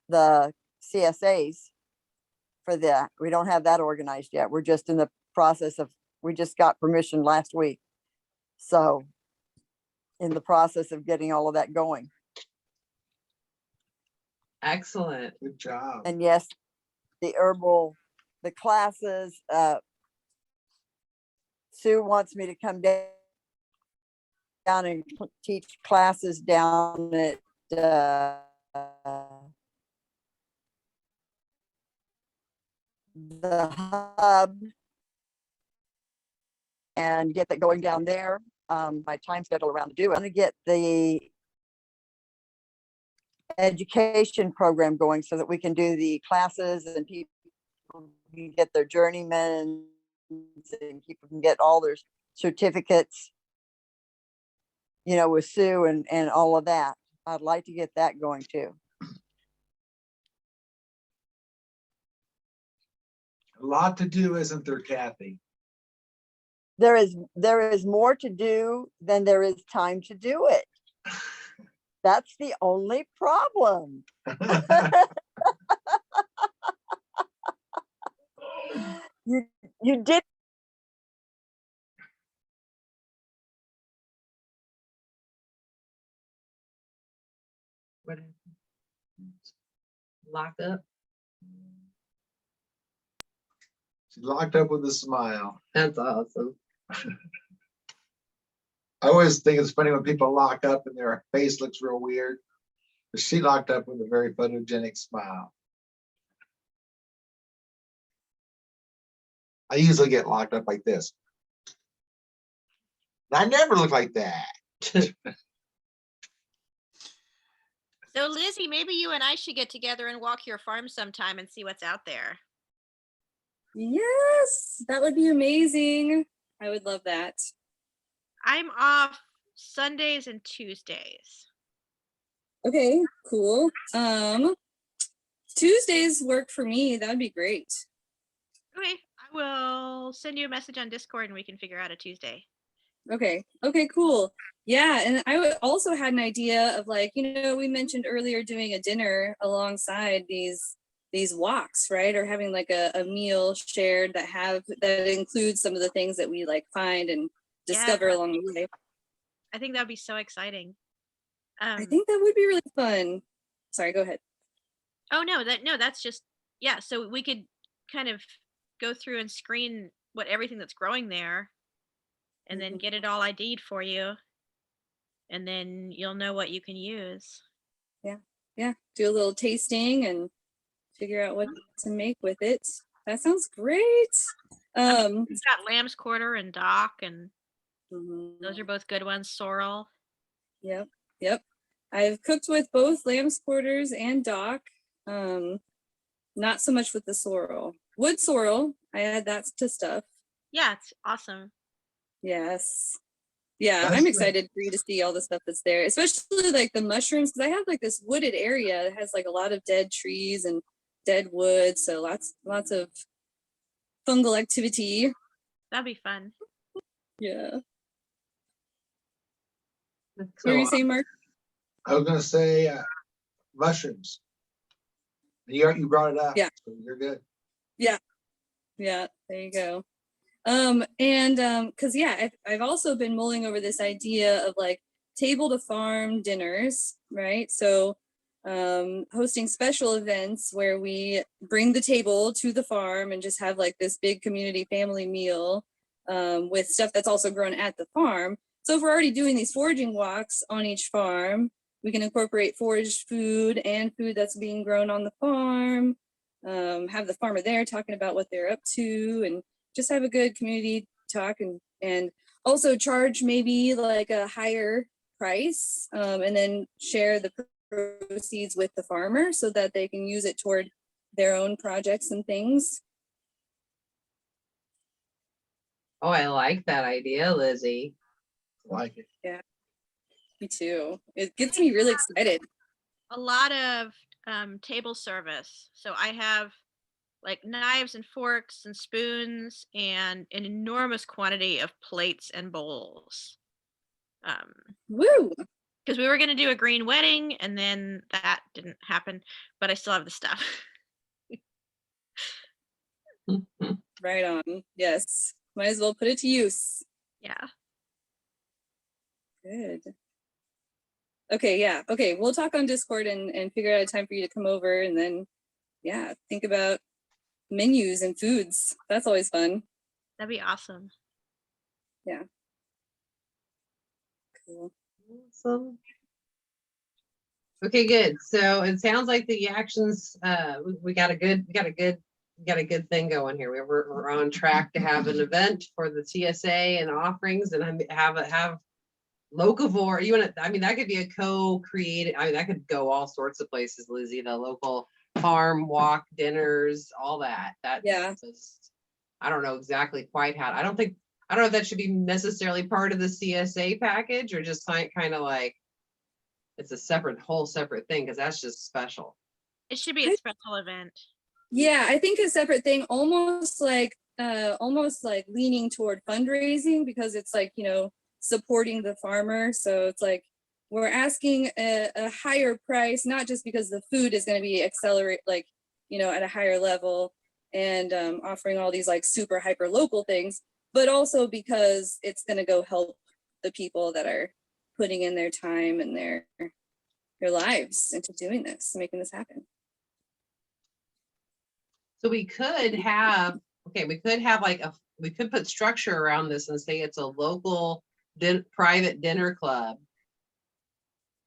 the CSAs for that. We don't have that organized yet. We're just in the process of, we just got permission last week. So in the process of getting all of that going. Excellent. Good job. And yes, the classes, Sue wants me to come down and teach classes down at the hub and get that going down there. My time schedule around to do it. I'm gonna get the education program going so that we can do the classes and people can get their journeymen and people can get all their certificates, you know, with Sue and all of that. I'd like to get that going too. A lot to do, isn't there, Kathy? There is more to do than there is time to do it. That's the only problem. You did. What? Locked up. She's locked up with a smile. That's awesome. I always think it's funny when people lock up and their face looks real weird. But she locked up with a very photogenic smile. I usually get locked up like this. I never look like that. So Lizzie, maybe you and I should get together and walk your farm sometime and see what's out there. Yes, that would be amazing. I would love that. I'm off Sundays and Tuesdays. Okay, cool. Tuesdays work for me. That would be great. Okay, I will send you a message on Discord and we can figure out a Tuesday. Okay, cool. Yeah, and I also had an idea of, like, you know, we mentioned earlier doing a dinner alongside these walks, right? Or having like a meal shared that includes some of the things that we like find and discover along the way. I think that would be so exciting. I think that would be really fun. Sorry, go ahead. Oh no, that's just, yeah. So we could kind of go through and screen everything that's growing there, and then get it all ID'd for you, and then you'll know what you can use. Yeah. Do a little tasting and figure out what to make with it. That sounds great. We've got Lamb's Quarter and Dock, and mhm. those are both good ones. Sorrel. Yep. I've cooked with both lamb's quarters and dock. Not so much with the sorrel. Wood sorrel, I add that to stuff. Yeah, it's awesome. Yes. Yeah, That's I'm the- excited for you to see all the stuff that's there, especially like the mushrooms, because I have like this wooded area that has like a lot of dead trees and dead wood, so lots of fungal activity. That'd be fun. Yeah. That's What were you cool. saying, Mark? I was gonna say, mushrooms. You brought it up. Yeah. So you're good. Yeah, there you go. Cause yeah, I've also been mulling over this idea of like table to farm dinners, right? So hosting special events where we bring the table to the farm and just have like this big community family meal with stuff that's also grown at the farm. So if we're already doing these foraging walks on each farm, we can incorporate foraged food and food that's being grown on the farm, have the farmer there talking about what they're up to, and just have a good community talk, and also charge maybe like a higher price, and then share the proceeds with the farmer so that they can use it toward their own projects and things. Oh, I like that idea, Lizzie. Like it. Me too. It gets me really excited. A lot of table service. So I have like knives and forks and spoons and an enormous quantity of plates and bowls. Woo! Because we were going to do a green wedding and then that didn't happen, but I still have the stuff. Right on. Yes. Might as well put it to use. Yeah. Good. Okay, yeah. Okay, we'll talk on Discord and figure out a time for you to come over, and then yeah, think about menus and foods. That's always fun. That'd be awesome. Cool. Awesome. Okay, good. So it sounds like the actions, we got a good thing going here. We're on track to have an event for the TSA and offerings, and have locavore. I mean, that could be a co-created. I mean, that could go all sorts of places, Lizzie. The local farm walk, dinners, all that. That's just, I don't know exactly quite how. I don't know if that should be necessarily part of the CSA package, or just kind of like it's a whole separate thing, because that's just special. It should be a special event. Yeah, I think a separate thing, almost like leaning toward fundraising, because it's like, supporting the farmer. So it's like we're asking a higher price, not just because the food is going to be at a higher level, and offering all these like super hyper local things, but also because it's going to go help the people that are putting in their time and their lives into doing this, making this happen. So we could have we could put structure around this and say it's a local private dinner club.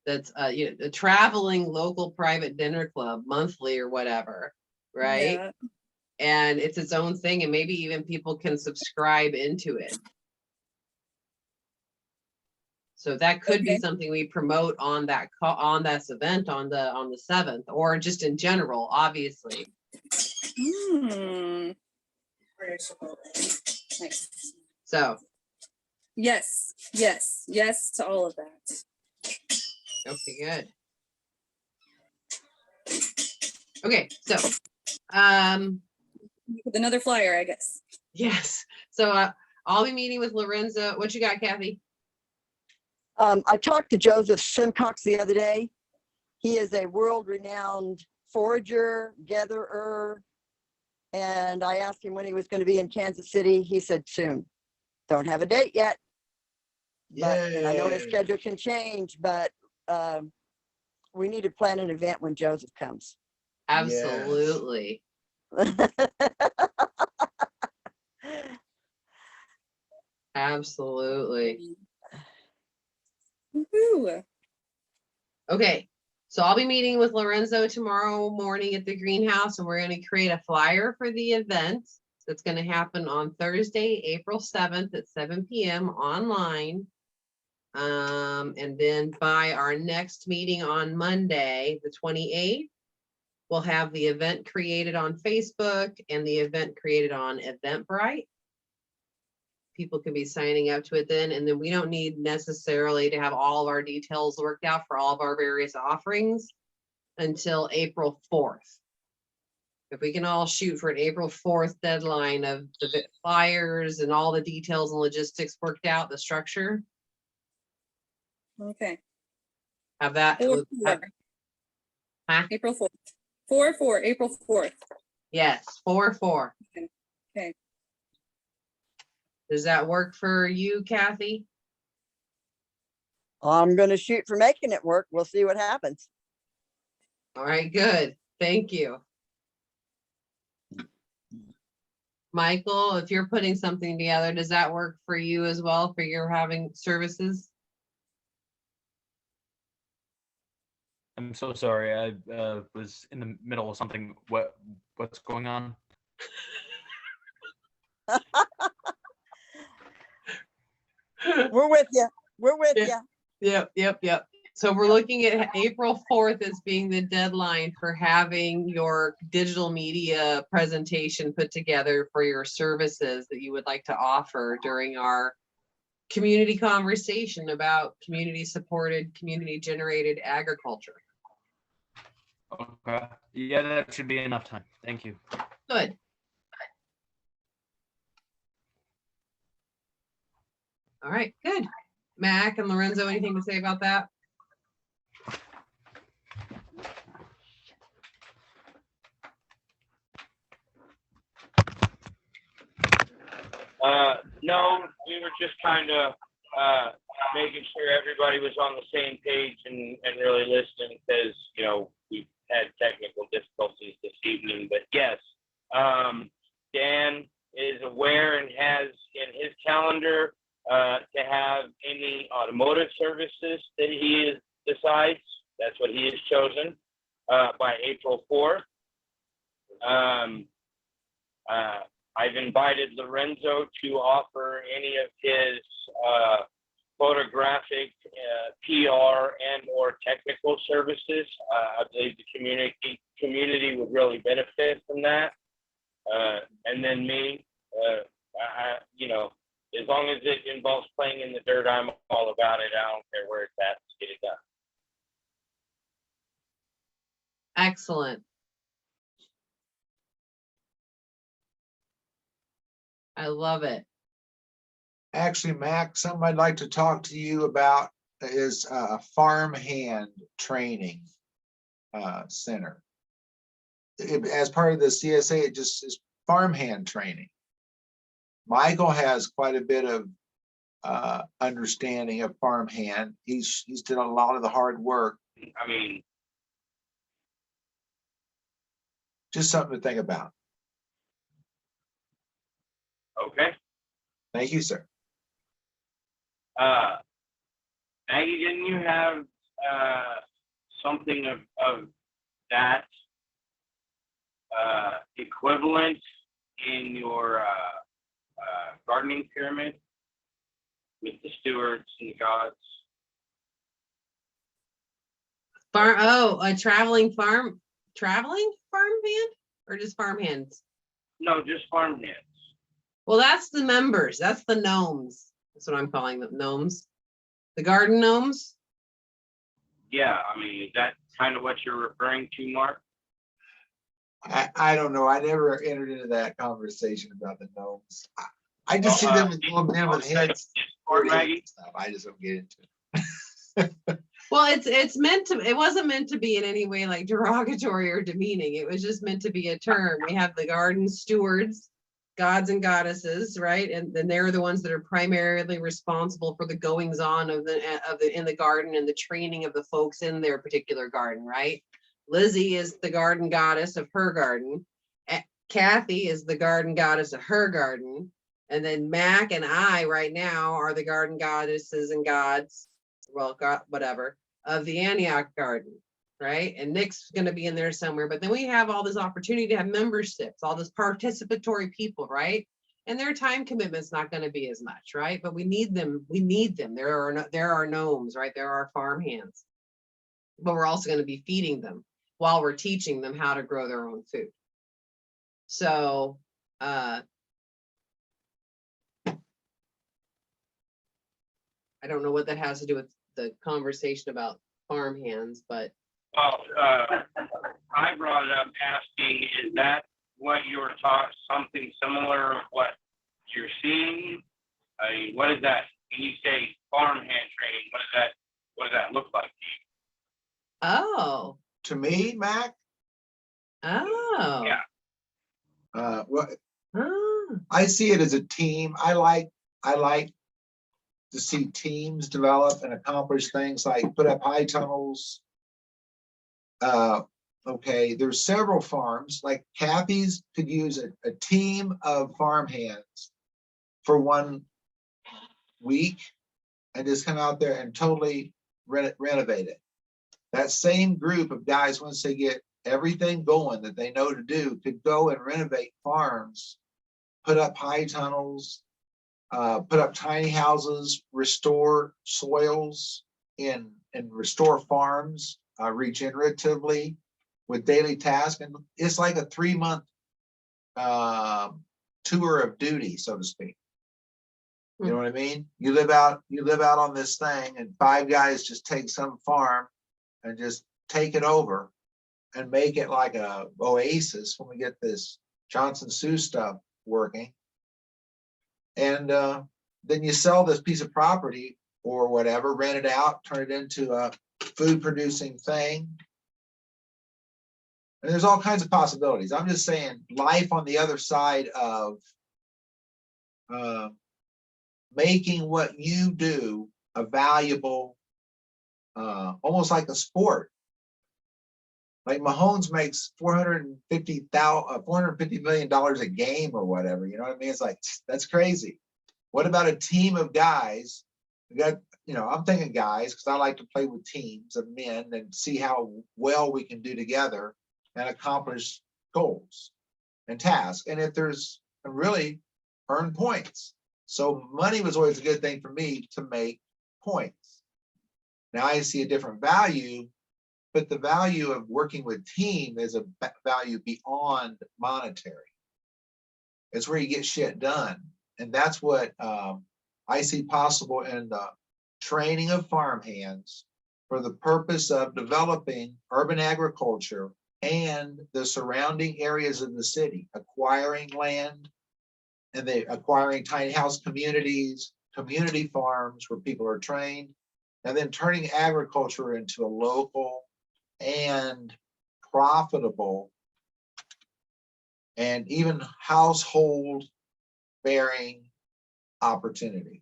That's a traveling local private dinner club, monthly or whatever, right? Yeah. And it's its own thing, and maybe even people can subscribe into it. So that could be something we promote on this event on the 7th, or just in general, obviously. Nice. So yes to all of that. okay, good. Okay, so with another flyer, I guess. yes. So I'll be meeting with Lorenzo. What you got, Kathy? I talked to Joseph Simcox the other day. He is a world-renowned forager, gatherer, and I asked him when he was going to be in Kansas City. He said soon. Don't have a date yet. But I know his schedule can change, but we need to plan an event when Joseph comes. Absolutely. Absolutely. Woo-hoo. Okay, so I'll be meeting with Lorenzo tomorrow morning at the greenhouse, and we're going to create a flyer for the event that's going to happen on Thursday, April 7th at 7 p.m. online. And then by our next meeting on Monday, the 28th, we'll have the event created on Facebook and the event created on Eventbrite. People can be signing up to it then, and then we don't need necessarily to have all of our details worked out for all of our various offerings until April 4th. If we can all shoot for an April 4th deadline of the flyers and all the details and logistics worked out, the structure, Okay. have that. 4/4. Huh? April 4th. 4/4, April 4th. Yes, 4/4. Okay. Does that work for you, Kathy? I'm gonna shoot for making it work. We'll see what happens. All right, good. Thank you. Michael, if you're putting something together, does that work for you as well for your having services? I'm so sorry. I was in the middle of something. What's going on? We're with you. We're with Yeah. you. Yep. So we're looking at April 4th as being the deadline for having your digital media presentation put together for your services that you would like to offer during our community conversation about community supported, community generated agriculture. Okay. Yeah, that should be enough time. Thank you. Good. All right, good. Mac and Lorenzo, anything to say about that? No, we were just kind of making sure everybody was on the same page and really listening because, you know, we had technical difficulties this evening. But yes, Dan is aware and has in his calendar to have any automotive services that he decides. That's what he has chosen by April 4th. I've invited Lorenzo to offer any of his photographic, PR, and or technical services. I believe the community would really benefit from that. And then me, you know, as long as it involves playing in the dirt, I'm all about it. I don't care where it's at. Let's get it done. Excellent. I love it. Actually, Mac, something I'd like to talk to you about is a farmhand training center. As part of the CSA, it just is farmhand training. Michael has quite a bit of understanding of farmhand. He's done a lot of the hard work. I mean, Just something to think about. okay. Thank you, sir. Maggie, didn't you have something of that equivalent in your gardening pyramid with the stewards and the gods? A traveling farmhand or just farmhands? No, just farmhands. Well, that's the members. That's the gnomes. That's what I'm calling them, gnomes. The garden gnomes. Yeah, I mean, is that kind of what you're referring to, Mark? I don't know. I never entered into that conversation about the gnomes. I just see them as little men with heads. Or Maggie? Stuff. I just don't get into it. Well, it's meant to, it wasn't meant to be in any way like derogatory or demeaning. It was just meant to be a term. We have the garden stewards, gods and goddesses, right? And then they're the ones that are primarily responsible for the goings on of the in the garden and the training of the folks in their particular garden, right? Lizzie is the garden goddess of her garden. Kathy is the garden goddess of her garden. And then Mac and I right now are the garden goddesses and gods, well, God, whatever, of the Antioch garden, right? And Nick's going to be in there somewhere. But then we have all this opportunity to have memberships, all this participatory people, right? And their time commitment's not gonna be as much, right? But we need them, we need them. There are gnomes, right? There are farm hands. But we're also gonna be feeding them while we're teaching them how to grow their own food. So, I don't know what that has to do with the conversation about farm hands, but Well, I brought it up asking, is that what you were taught, something similar of what you're seeing? I mean, what is that? When you say farmhand training, what does that look like to you? oh, To me, Mac, oh. Yeah. well, Oh, I see it as a team. I like to see teams develop and accomplish things like put up high tunnels. Okay, there's several farms, like Kathy's could use a team of farm hands for 1 week and just come out there and totally renovate it. That same group of guys, once they get everything going that they know to do, could go and renovate farms, put up high tunnels, put up tiny houses, restore soils and restore farms regeneratively with daily tasks. And it's like a 3-month tour of duty, so to speak. You know what I mean? You live out on this thing, and 5 guys just take some farm and just take it over and make it like a oasis when we get this Johnson Sioux stuff working. And then you sell this piece of property or whatever, rent it out, turn it into a food producing thing. And there's all kinds of possibilities. I'm just saying life on the other side of making what you do a valuable, almost like a sport. Like Mahomes makes $450 million a game or whatever. You know what I mean? It's like, that's crazy. What about a team of guys? We got, I'm thinking guys, because I like to play with teams of men and see how well we can do together and accomplish goals and tasks. And if there's really earn points. So money was always a good thing for me to make points. Now I see a different value, but the value of working with team is a value beyond monetary. It's where you get shit done. And that's what I see possible in the training of farmhands for the purpose of developing urban agriculture and the surrounding areas of the city, acquiring land, and acquiring tiny house communities, community farms where people are trained, and then turning agriculture into a local and profitable and even household bearing opportunity.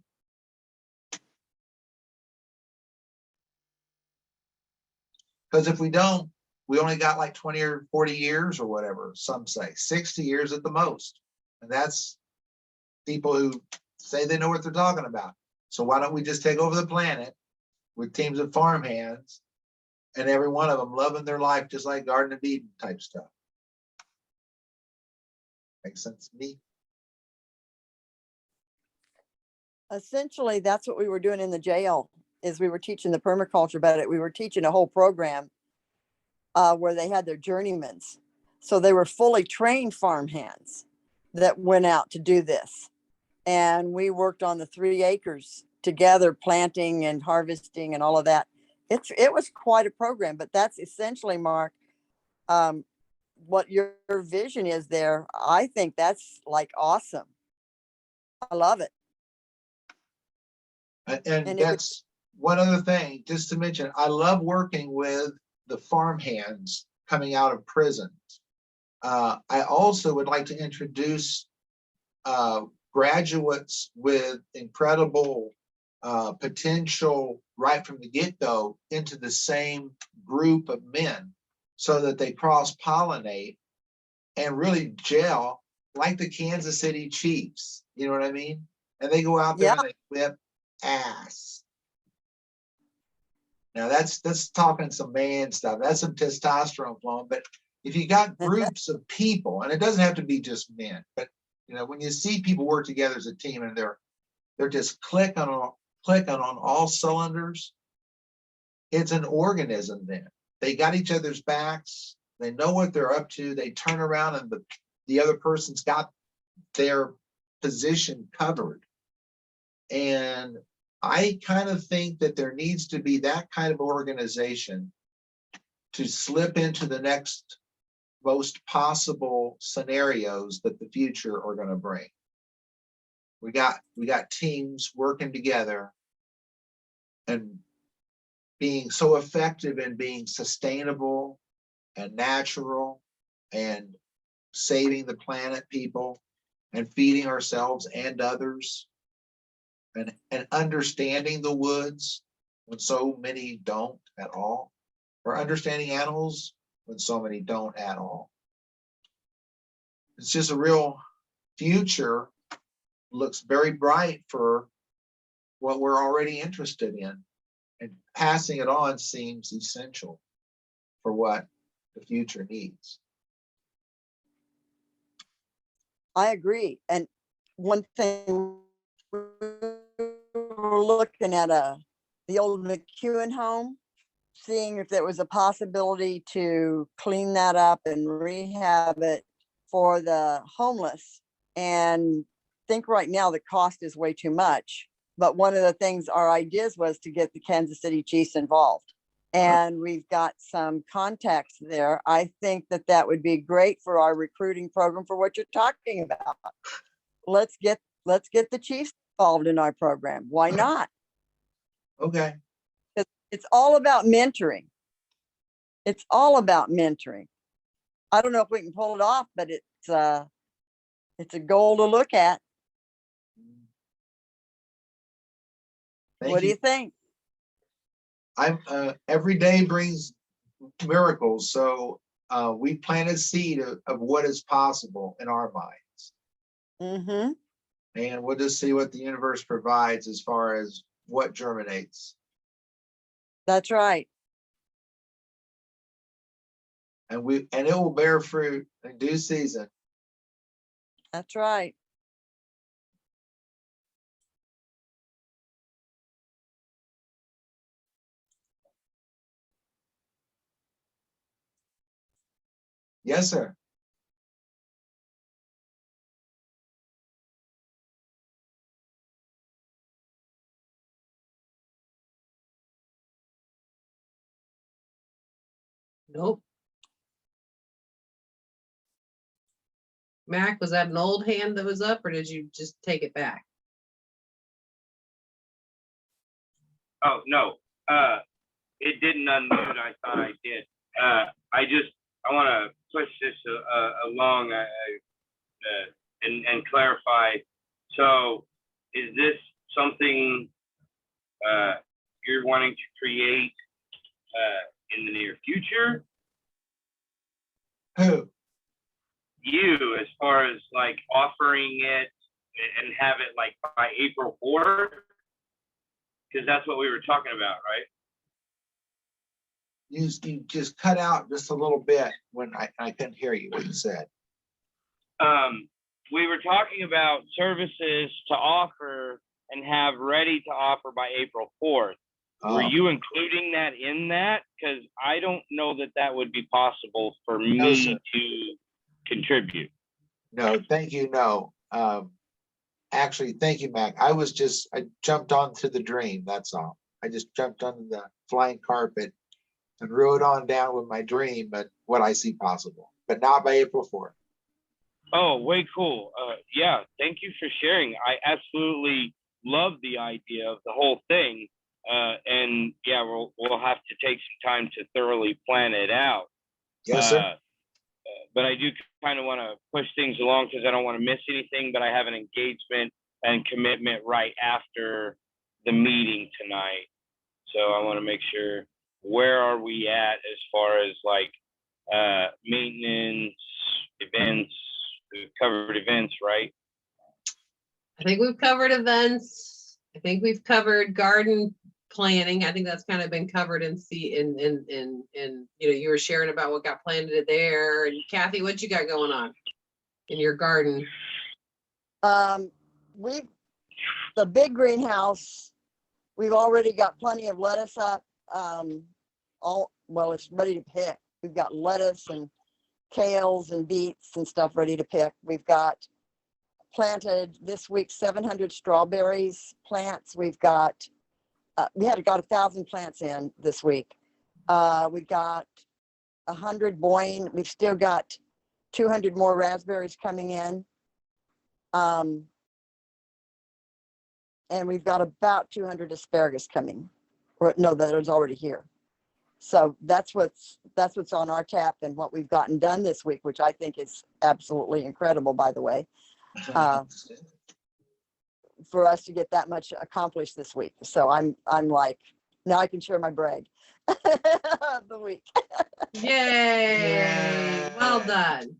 Because if we don't, we only got like 20 or 40 years or whatever, some say 60 years at the most. And that's people who say they know what they're talking about. So why don't we just take over the planet with teams of farmhands and every one of them loving their life just like Garden of Eden type stuff? Makes sense to me. Essentially, that's what we were doing in the jail, is we were teaching the permaculture about it. We were teaching a whole program where they had their journeymans. So they were fully trained farmhands that went out to do this. And we worked on the 3 acres together, planting and harvesting and all of that. It was quite a program, but that's essentially, Mark, what your vision is there. I think that's like awesome. I love it. And that's one other thing, just to mention, I love working with the farmhands coming out of prisons. I also would like to introduce graduates with incredible potential right from the get-go into the same group of men so that they cross-pollinate and really gel like the Kansas City Chiefs. You know what I mean? And they go out there and they whip ass. Now that's talking some man stuff. That's some testosterone flowing. But if you got groups of people, and it doesn't have to be just men, but You know, when you see people work together as a team and they're just clicking on all cylinders, it's an organism then. They got each other's backs. They know what they're up to. They turn around and the other person's got their position covered. And I kind of think that there needs to be that kind of organization to slip into the next most possible scenarios that the future are going to bring. We got teams working together and being so effective in being sustainable and natural and saving the planet, people, and feeding ourselves and others, and understanding the woods when so many don't at all, or understanding animals when so many don't at all. It's just a real future, looks very bright for what we're already interested in, and passing it on seems essential for what the future needs. I agree. And one thing, we're looking at the old McEwen home, seeing if there was a possibility to clean that up and rehab it for the homeless. And think right now the cost is way too much. But one of the things, our ideas was to get the Kansas City Chiefs involved. And we've got some contacts there. I think that would be great for our recruiting program for what you're talking about. Let's get the Chiefs involved in our program. Why not? Okay. It's all about mentoring. It's all about mentoring. I don't know if we can pull it off, but it's a goal to look at. What do you think? I'm every day brings miracles. So we plant a seed of what is possible in our minds. Mm-hmm. And we'll just see what the universe provides as far as what germinates. That's right. And it will bear fruit in due season. That's right. Yes, sir. Nope. Mac, was that an old hand that was up, or did you just take it back? Oh, no, it didn't unmute. I thought I did. I want to push this along and clarify. So is this something you're wanting to create in the near future? Who? You, as far as like offering it and have it like by April 4th? Because that's what we were talking about, right? You just cut out just a little bit when I couldn't hear you what you said. We were talking about services to offer and have ready to offer by April 4th. Were you including that in that? Because I don't know that would be possible for me to contribute. No, thank you. No. Actually, thank you, Mac. I jumped onto the dream. That's all. I just jumped onto the flying carpet and rode on down with my dream, but what I see possible, but not by April 4th. Oh, way cool. Yeah, thank you for sharing. I absolutely love the idea of the whole thing. And yeah, we'll have to take some time to thoroughly plan it out. Yes, sir. But I do kind of want to push things along because I don't want to miss anything, but I have an engagement and commitment right after the meeting tonight. So I want to make sure, where are we at as far as like maintenance, events? We've covered events, right? I think we've covered events. I think we've covered garden planning. I think that's kind of been covered in you were sharing about what got planted there. And Kathy, what you got going on in your garden? We, the big greenhouse, we've already got plenty of lettuce up. Well, it's ready to pick. We've got lettuce and kales and beets and stuff ready to pick. We've got planted this week 700 strawberries plants. We've got, we had got 1,000 plants in this week. We've got 100 boyne. We've still got 200 more raspberries coming in. And we've got about 200 asparagus coming. Or no, that is already here. So that's what's on our tap and what we've gotten done this week, which I think is absolutely incredible, by the way, for us to get that much accomplished this week. So I'm like, now I can share my brag of the week. Yay, well done.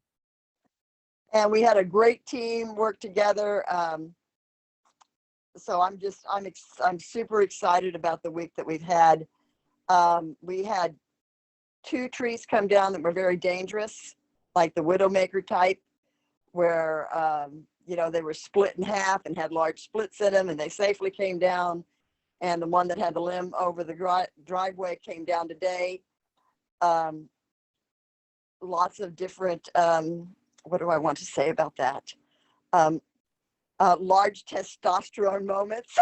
And we had a great team work together. So I'm super excited about the week that we've had. We had 2 trees come down that were very dangerous, like the Widowmaker type, where, you know, they were split in half and had large splits in them, and they safely came down. And the one that had the limb over the driveway came down today. Lots of different, what do I want to say about that? Large testosterone moments.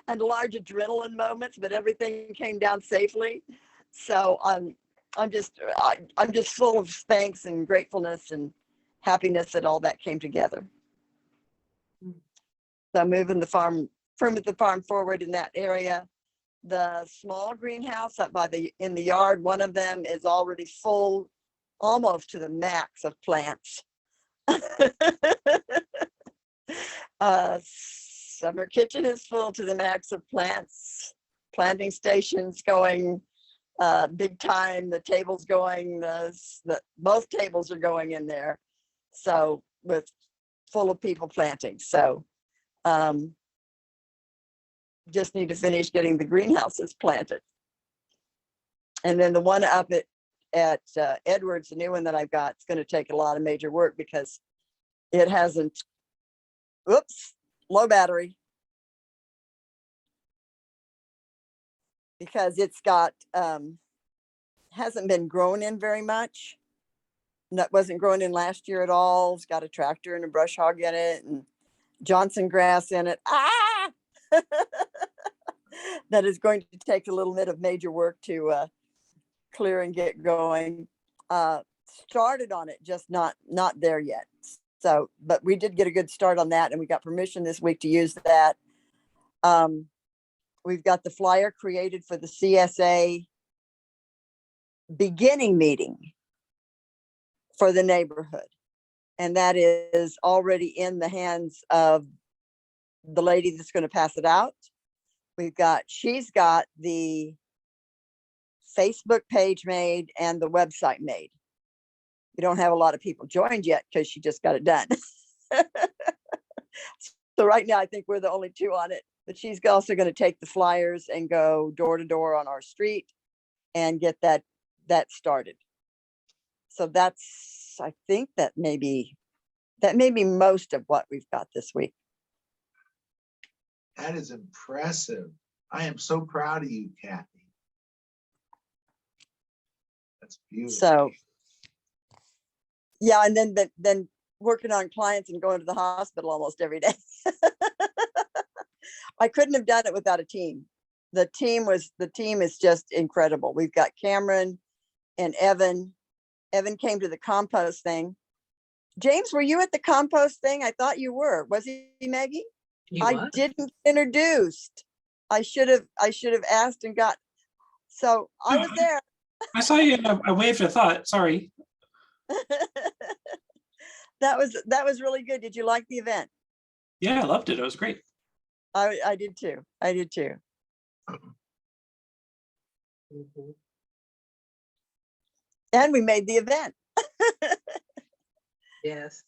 And large adrenaline moments, but everything came down safely. So I'm just full of thanks and gratefulness and happiness that all that came together. So moving the farm forward in that area. The small greenhouse up in the yard, one of them is already full, almost to the max of plants. Summer kitchen is full to the max of plants. Planting stations going big time. The tables going. Both tables are going in there. So with full of people planting. So just need to finish getting the greenhouses planted. And then the one up at Edwards, the new one that I've got, it's going to take a lot of major work because it hasn't. Oops. Low battery, because it's got hasn't been grown in very much. That wasn't grown in last year at all. It's got a tractor and a brush hog in it and Johnson grass in it. That is going to take a little bit of major work to clear and get going. Started on it, just not there yet. So, but we did get a good start on that, and we got permission this week to use that. We've got the flyer created for the CSA beginning meeting for the neighborhood. And that is already in the hands of the lady that's going to pass it out. She's got the Facebook page made and the website made. We don't have a lot of people joined yet because she just got it done. So right now, I think we're the only 2 on it, but she's also going to take the flyers and go door to door on our street and get that started. So I think that may be most of what we've got this week. That is impressive. I am so proud of you, Kathy. That's beautiful. So yeah, and then working on clients and going to the hospital almost every day. I couldn't have done it without a team. The team is just incredible. We've got Cameron and Evan. Evan came to the compost thing. James, were you at the compost thing? I thought you were. Was he, Maggie? I didn't introduce. I should have asked and got. So I was there. I saw you. I waved a thought. Sorry. That was really good. Did you like the event? Yeah, I loved it. It was great. I did too. I did too. And we made the event. Yes.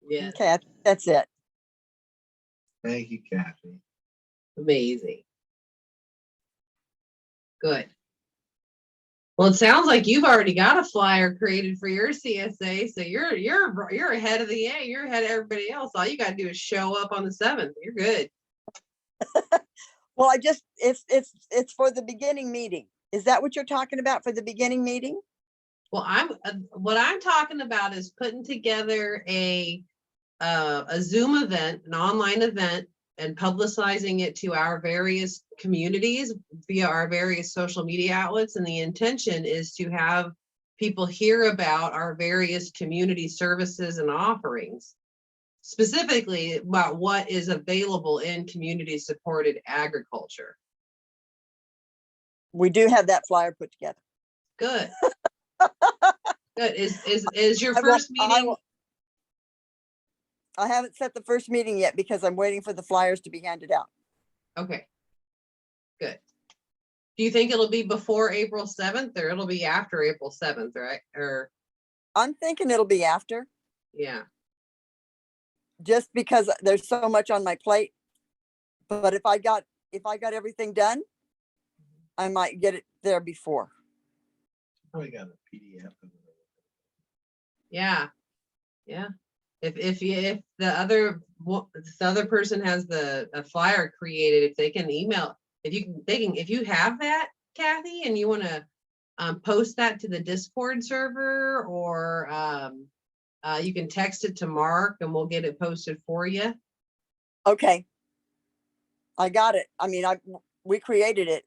Yeah. Okay, that's it. Thank you, Kathy. Amazing. Good. Well, it sounds like you've already got a flyer created for your CSA, so you're ahead of the A. You're ahead of everybody else. All you gotta do is show up on the 7th. You're good. Well, it's for the beginning meeting. Is that what you're talking about for the beginning meeting? Well, what I'm talking about is putting together a Zoom event, an online event, and publicizing it to our various communities via our various social media outlets. And the intention is to have people hear about our various community services and offerings, specifically about what is available in community supported agriculture. We do have that flyer put together. Good. Good. Is your I will- first meeting? I haven't set the first meeting yet because I'm waiting for the flyers to be handed out. Okay. Good. Do you think it'll be before April 7th or it'll be after April 7th, right? Or, I'm thinking it'll be after, yeah, just because there's so much on my plate. But if I got everything done, I might get it there before. Probably got a PDF of it. yeah, yeah. If the other person has a flyer created, if they can email, if you have that, Kathy, and you want to post that to the Discord server, or you can text it to Mark and we'll get it posted for you. Okay. I got it. I mean, we created it.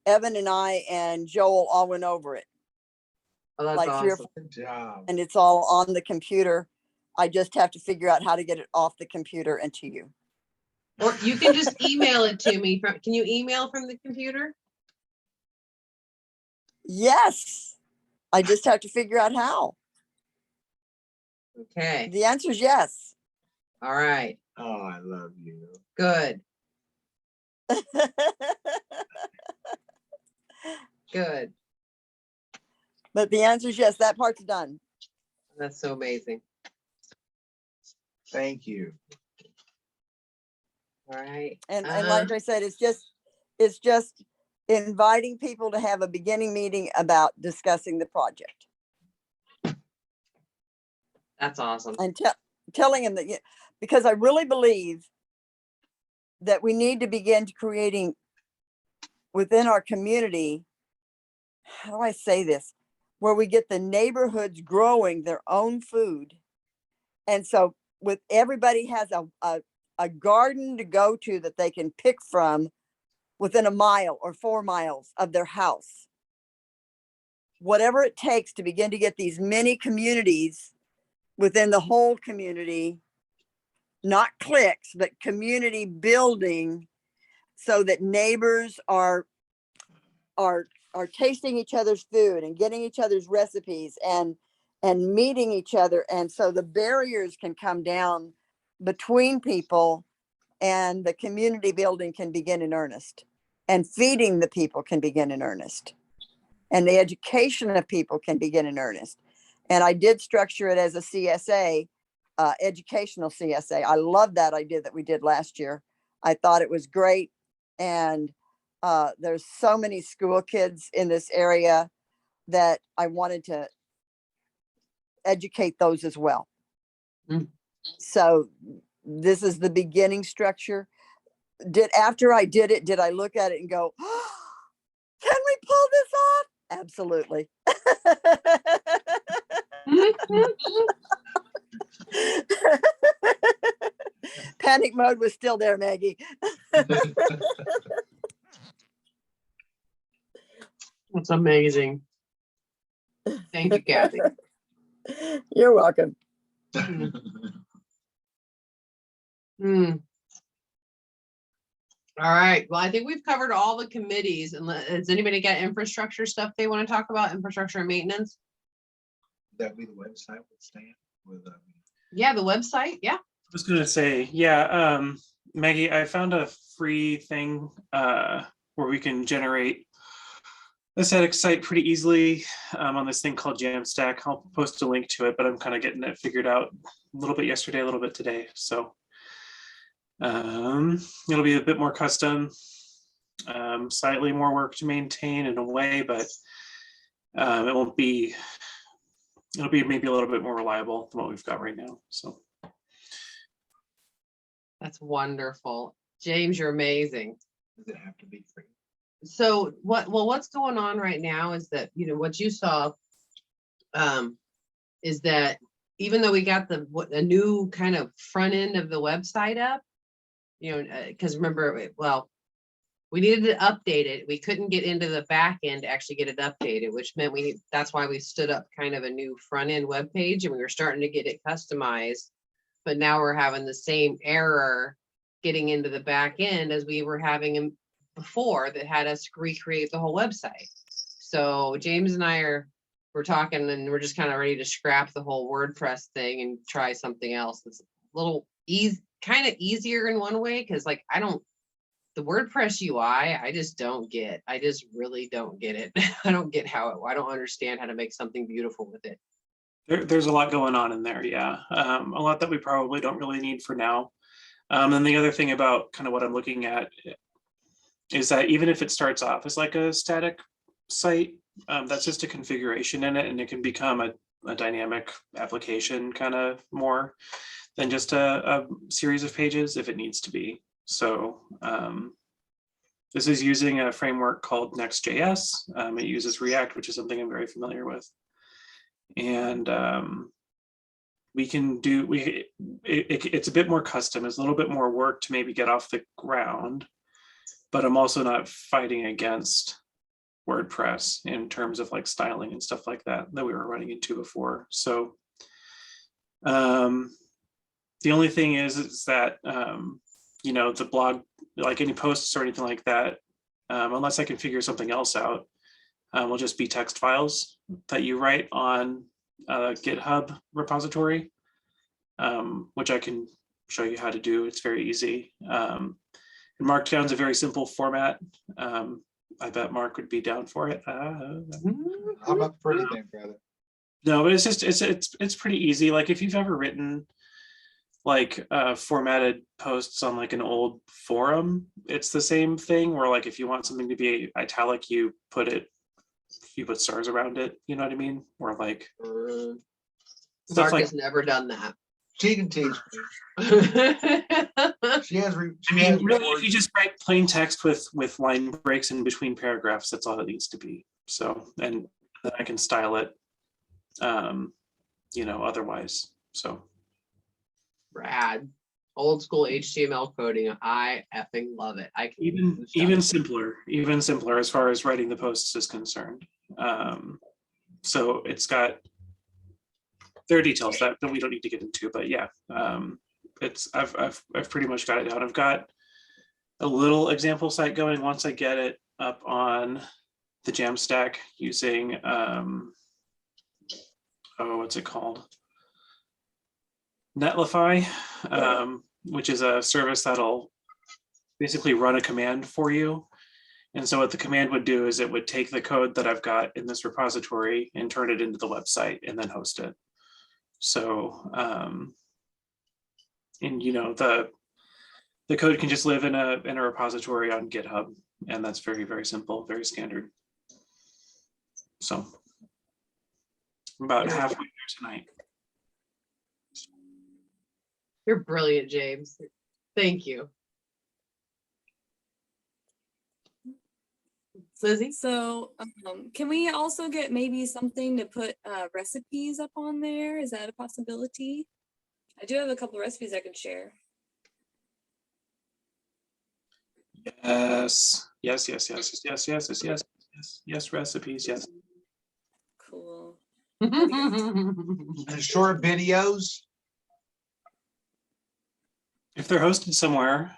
Evan and I and Joel all went over it. Oh, that's Like 3 or awesome. 4, Good job. and it's all on the computer. I just have to figure out how to get it off the computer and to you. Or you can just email it to me can you email from the computer? Yes. I just have to figure out how. Okay. The answer is yes. All right. Oh, I love you. Good. Good. But the answer is yes, that part's done. That's so amazing. Thank you. All right. And like I said, it's just inviting people to have a beginning meeting about discussing the project That's awesome. and telling them that, because I really believe that we need to begin creating within our community, how do I say this, where we get the neighborhoods growing their own food. And so with everybody has a garden to go to that they can pick from within a mile or 4 miles of their house. Whatever it takes to begin to get these mini communities within the whole community, not cliques, but community building, so that neighbors are tasting each other's food and getting each other's recipes and meeting each other. And so the barriers can come down between people and the community building can begin in earnest, and feeding the people can begin in earnest, and the education of people can begin in earnest. And I did structure it as a CSA, educational CSA. I love that idea that we did last year. I thought it was great. And there's so many school kids in this area that I wanted to educate those as well. Mm. So this is the beginning structure. After I did it, did I look at it and go, oh, can we pull this off? Absolutely. Panic mode was still there, Maggie. That's amazing. Thank you, Kathy. You're welcome. Hmm. All right. Well, I think we've covered all the committees. And has anybody got infrastructure stuff they want to talk about? Infrastructure and maintenance? That'd be the website would stand with. Yeah, the website. Yeah. I was gonna say, yeah, Maggie, I found a free thing where we can generate a static site pretty easily on this thing called Jamstack. I'll post a link to it, but I'm kind of getting it figured out a little bit yesterday, a little bit today. So it'll be a bit more custom, slightly more work to maintain in a way, but it won't be, it'll be maybe a little bit more reliable than what we've got right now. So That's wonderful. James, you're amazing. Does it have to be free? So what's going on right now is that, you know, what you saw is that even though we got a new kind of front end of the website up, you know, because remember, well, we needed to update it. We couldn't get into the back end to actually get it updated, which meant that's why we stood up kind of a new front end web page, and we were starting to get it customized. But now we're having the same error getting into the back end as we were having before, that had us recreate the whole website. So James and I we're talking, and we're just kind of ready to scrap the whole WordPress thing and try something else that's a little kind of easier in one way, because like the WordPress UI, I just don't get. I just really don't get it. I don't get I don't understand how to make something beautiful with it. there's a lot going on in there. Yeah. A lot that we probably don't really need for now. And the other thing about kind of what I'm looking at is that even if it starts off as like a static site, that's just a configuration in it, and it can become a dynamic application kind of more than just a series of pages if it needs to be. So this is using a framework called Next.js. It uses React, which is something I'm very familiar with. And we can do, it's a bit more custom. It's a little bit more work to maybe get off the ground, but I'm also not fighting against WordPress in terms of like styling and stuff like that we were running into before. So the only thing is that you know, the blog, like any posts or anything like that, unless I can figure something else out, will just be text files that you write on a GitHub repository, which I can show you how to do. It's very easy. And Markdown's a very simple format. I bet Mark would be down for it. I'm up for anything, brother. No, but it's just it's pretty easy. Like if you've ever written like formatted posts on like an old forum, it's the same thing where like if you want something to be italic, you put stars around it. You know what I mean? Or like Mark like has never done that. She can teach me. She has. I mean, really, if you just write plain text with line breaks in between paragraphs, that's all it needs to be. So, and then I can style it, you know, otherwise. So, Rad. Old school HTML coding. I effing love it. I can even simpler as far as writing the posts is concerned. So it's got, there are details that we don't need to get into, but yeah, I've pretty much got it down. I've got a little example site going once I get it up on the Jamstack using what's it called? Netlify, which is a service that'll basically run a command for you. And so what the command would do is it would take the code that I've got in this repository and turn it into the website and then host it. So, and you know, the code can just live in a repository on GitHub, and that's very, very simple, very standard. So I'm about halfway there tonight. You're brilliant, James. Thank you. Lizzie? So can we also get maybe something to put recipes up on there? Is that a possibility? I do have a couple recipes I could share. Yes, recipes, yes. Cool. And short videos. If they're hosted somewhere,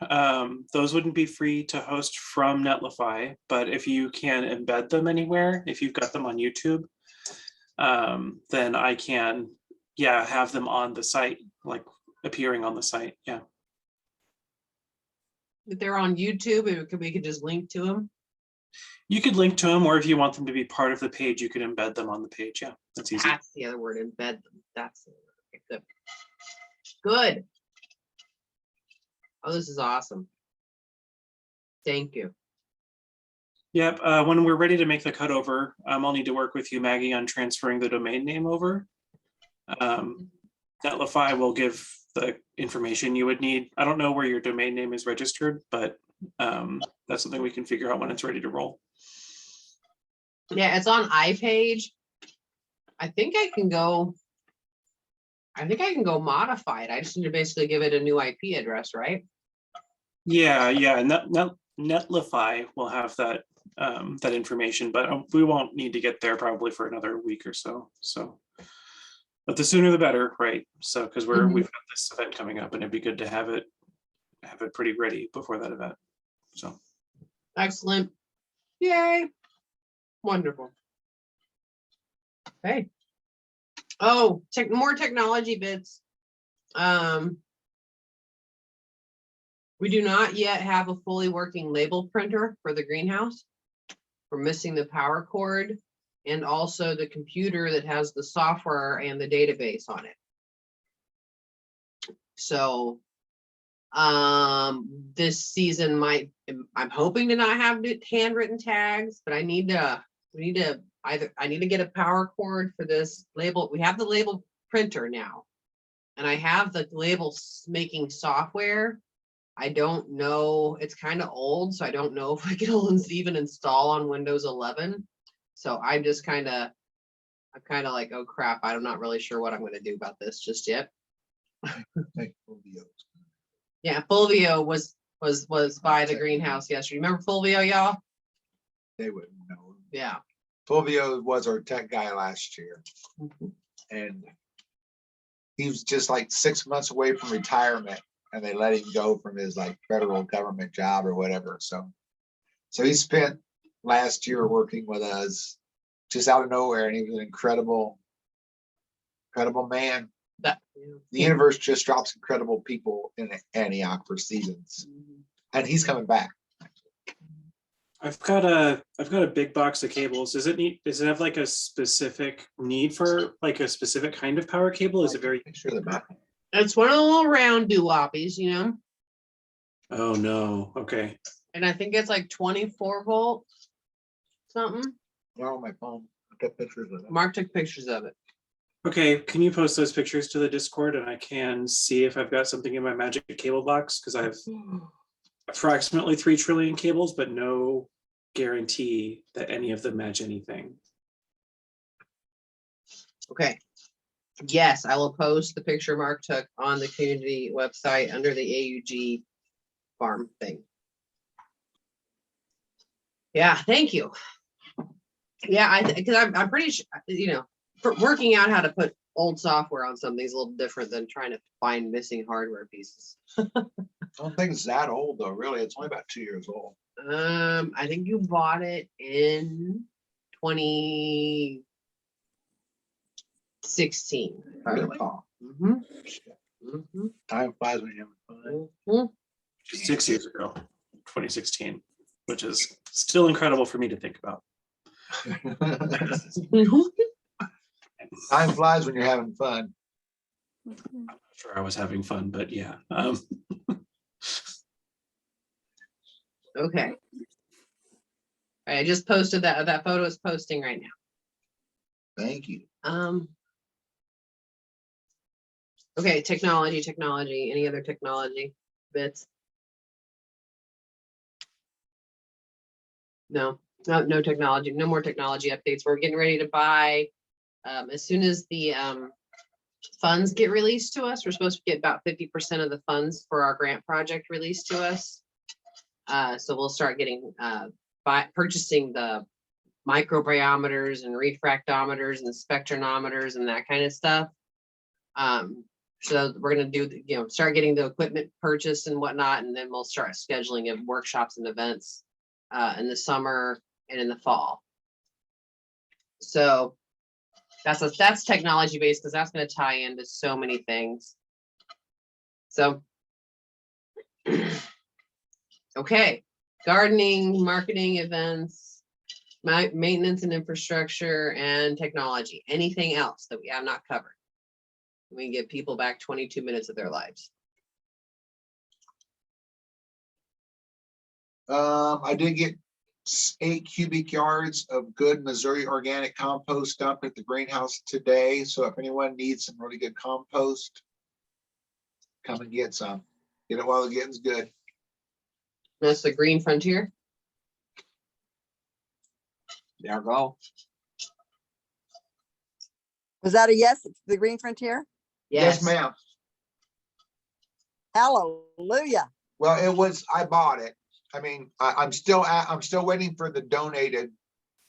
those wouldn't be free to host from Netlify, but if you can embed them anywhere, if you've got them on YouTube, then I can, yeah, have them on the site, like appearing on the site, yeah. If they're on YouTube, we could just link to them. You could link to them, or if you want them to be part of the page, you could embed them on the page, yeah, that's easy. That's the other word, embed them. That's the word. Good. Oh, this is awesome. Thank you. Yep, when we're ready to make the cutover, I'll need to work with you, Maggie, on transferring the domain name over. Netlify will give the information you would need. I don't know where your domain name is registered, but that's something we can figure out when it's ready to roll. Yeah, it's on iPage. I think I can go modify it. I just need to basically give it a new IP address, right? Yeah, and Netlify will have that that information, but we won't need to get there probably for another week or so. But the sooner the better, right? So because Mhm. we've got this event coming up, and it'd be good to have it pretty ready before that event. So Excellent. Yay. Wonderful. Okay. Oh, more technology bits. We do not yet have a fully working label printer for the greenhouse. We're missing the power cord and also the computer that has the software and the database on it. So this season I'm hoping to not have handwritten tags, but I need to get a power cord for this label. We have the label printer now, and I have the label making software. I don't know, it's kind of old, so I don't know if I can even install on Windows 11. So I'm kind of like, oh crap, I'm not really sure what I'm going to do about this just yet. Yeah, Fulvio was by the greenhouse yesterday. Remember Fulvio, y'all? They wouldn't know. Yeah. Fulvio was our tech guy last year, and he was just like 6 months away from retirement, and they let him go from his like federal government job or whatever. So he spent last year working with us just out of nowhere, and he was an incredible man. The universe just drops incredible people in Antioch for seasons, and he's coming back. I've got a big box of cables. Does it have like a specific need for like a specific kind of power cable? Is it very sure the back? It's one of the little round doo-woppies, you know? Oh no, okay. And I think it's like 24 volts, something. Well, on my phone, I got pictures of it. Mark took pictures of it. Okay, can you post those pictures to the Discord, and I can see if I've got something in my magic cable box, because I have approximately 3 trillion cables, but no guarantee that any of them match anything. Okay. Yes, I will post the picture Mark took on the community website under the AUG farm thing. Yeah, thank you. Yeah, because I'm pretty sure, you know, for working out how to put old software on something is a little different than trying to find missing hardware pieces. I don't think it's that old though, really. It's only about 2 years old. I think you bought it in 2016, if I recall. Time flies when you're having fun. 6 years ago, 2016, which is still incredible for me to think about. Time flies when you're having fun. I'm not sure I was having fun, but yeah. Okay. I just posted that photo is posting right now. Thank you. Okay, technology. Any other technology bits? No technology, no more technology updates. We're getting ready to buy, as soon as the funds get released to us, we're supposed to get about 50% of the funds for our grant project released to us. So we'll start getting, purchasing the microbiometers and refractometers and spectrometers and that kind of stuff. So we're going to do, start getting the equipment purchased and whatnot, and then we'll start scheduling of workshops and events in the summer and in the fall. So that's technology based, because that's going to tie into so many things. So, okay, gardening, marketing, events, maintenance and infrastructure, and technology. Anything else that we have not covered? We can give people back 22 minutes of their lives. I did get 8 cubic yards of good Missouri organic compost dumped at the greenhouse today. So if anyone needs some really good compost, come and get some. Get it while the getting's good. That's the Green Frontier. There you go. Was that a yes? It's the Green Frontier? Yes, ma'am. Hallelujah. Well, I bought it. I mean, I'm still waiting for the donated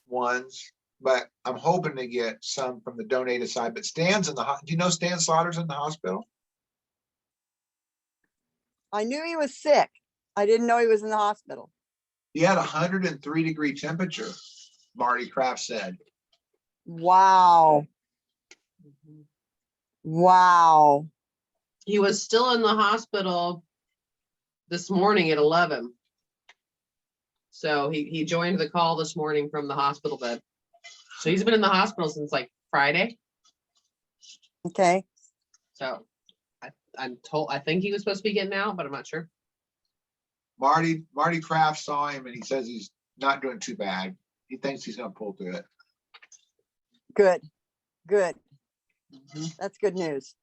ones, but I'm hoping to get some from the donated side. But Stan's do you know Stan Slaughter's in the hospital? I knew he was sick. I didn't know he was in the hospital. He had 103-degree temperature, Marty Kraft said. Wow. Wow. He was still in the hospital this morning at 11. So he joined the call this morning from the hospital bed. So he's been in the hospital since like Friday. Okay. So I think he was supposed to be getting out, but I'm not sure. Marty Kraft saw him and he says he's not doing too bad. He thinks he's gonna pull through it. Good. Good. That's good news.